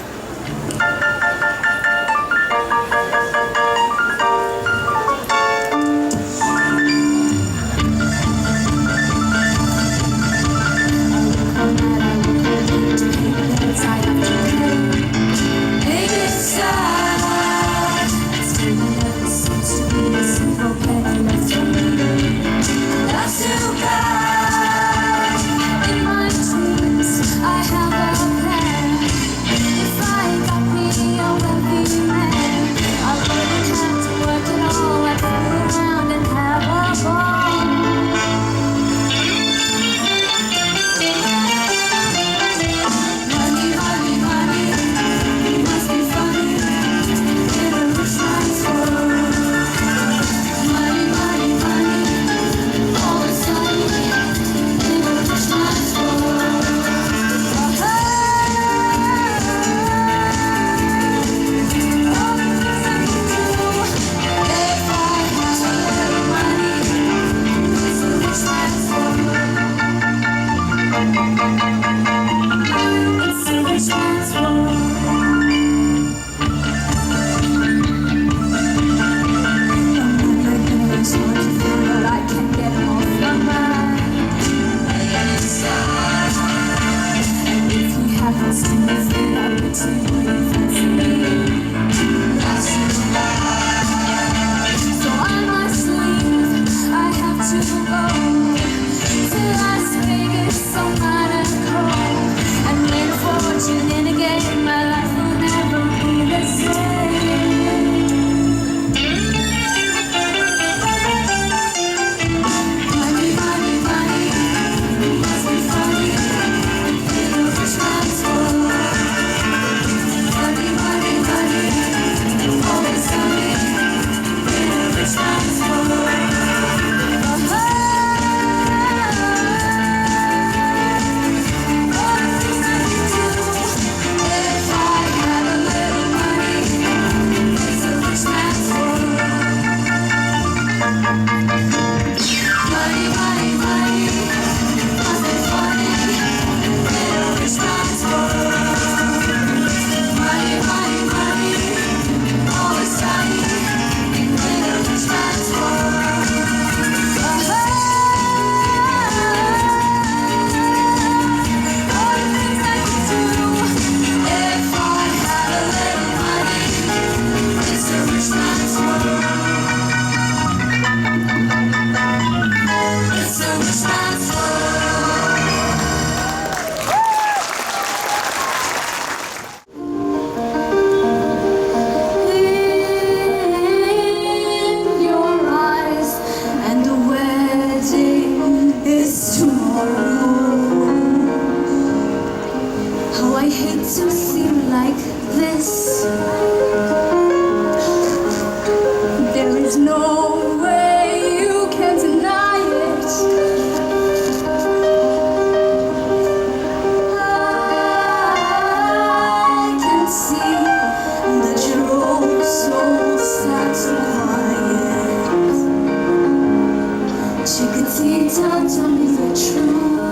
Tell me the truth.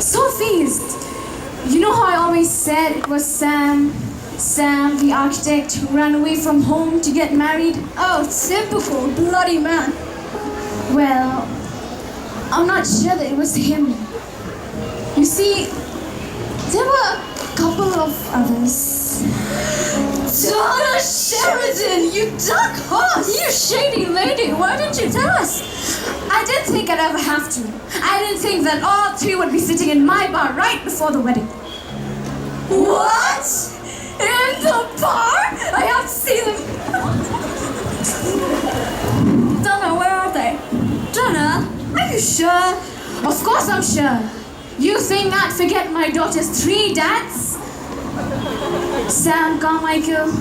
Sophie's. You know how I always said it was Sam, the architect, who ran away from home to get married? Oh, typical bloody man. Well, I'm not sure that it was him. You see, there were a couple of others. Donna Sheridan, you duck horse! You shady lady, why didn't you tell us? I didn't think I'd ever have to. I didn't think that all three would be sitting in my bar right before the wedding. What? In the bar? I have to see them. Donna, where are they? Donna, are you sure? Of course I'm sure. You think I'd forget my daughter's 3 dads? Sam Carmichael,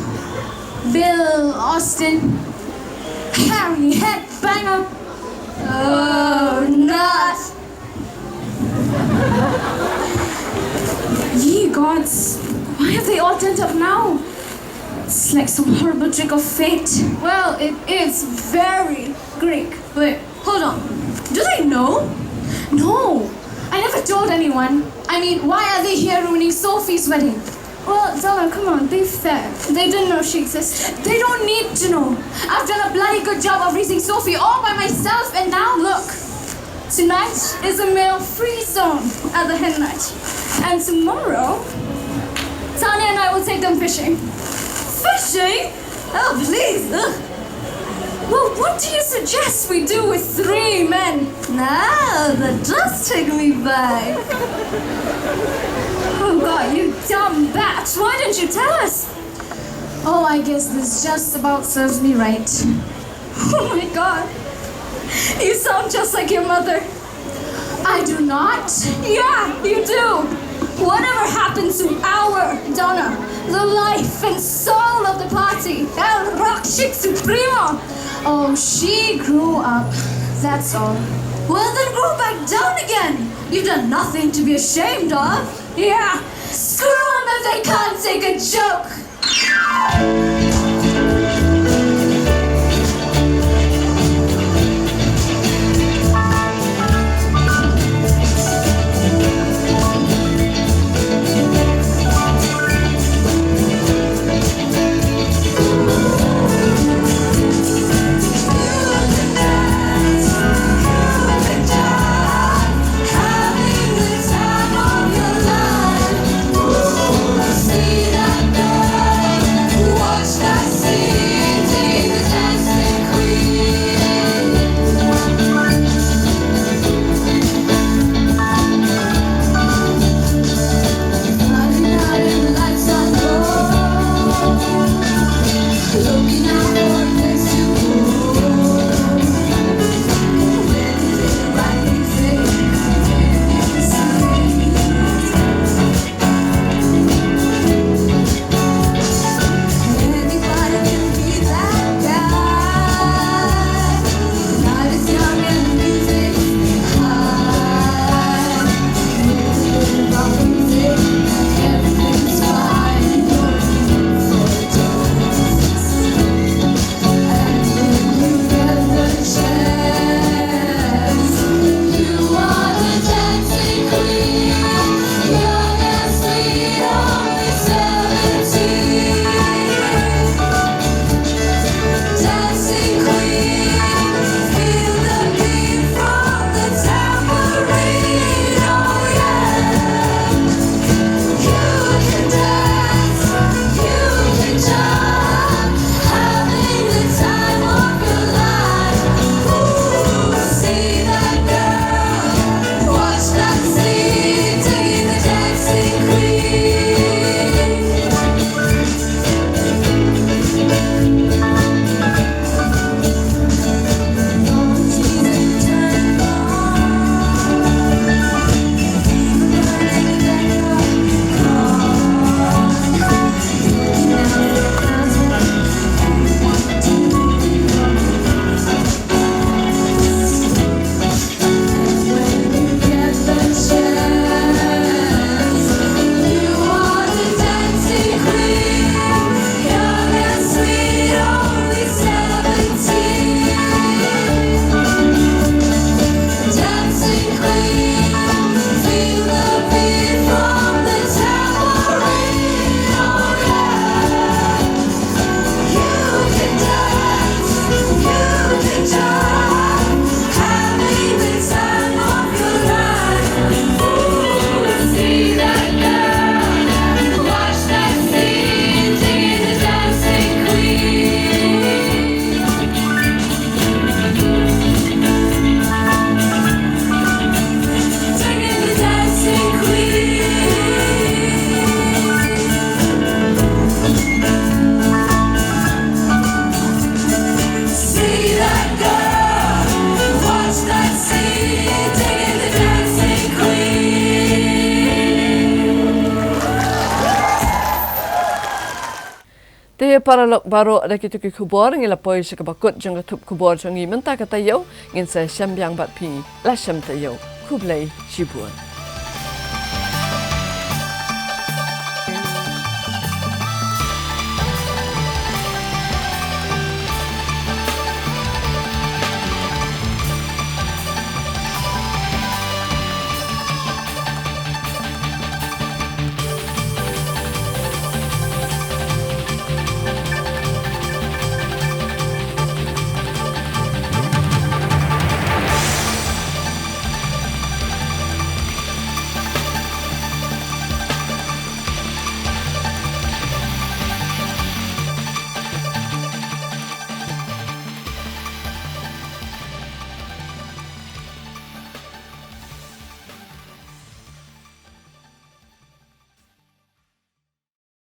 Bill Austin, Harry Headbanger. Oh, not. Ye gods, why have they all turned up now? It's like some horrible trick of fate. Well, it is very Greek, but hold on. Do they know? No, I never told anyone. I mean, why are they here ruining Sophie's wedding? Well, Donna, come on, be fair. They didn't know she existed. They don't need to know. I've done a bloody good job of raising Sophie all by myself, and now look. Tonight is a male-free zone at the hen night. And tomorrow, Tanya and I will take them fishing. Fishing? Oh, please. Ugh. Well, what do you suggest we do with 3 men? Now, that does take me back. Oh God, you dumb bat! Why didn't you tell us? Oh, I guess this just about serves me right. Oh my God, you sound just like your mother. I do not. Yeah, you do. Whatever happened to our Donna, the life and soul of the party, El Rock Chick Supremo? Oh, she grew up, that's all. Well, then grow back down again. You've done nothing to be ashamed of. Yeah, screw them if they can't take a joke. Watch that. he para lok baro ada kitu ki khubor ngila poi se kabakut jong thup khubor jongi menta kata yo ngin sa syambyang bat pi la syam ta yo khublai shibun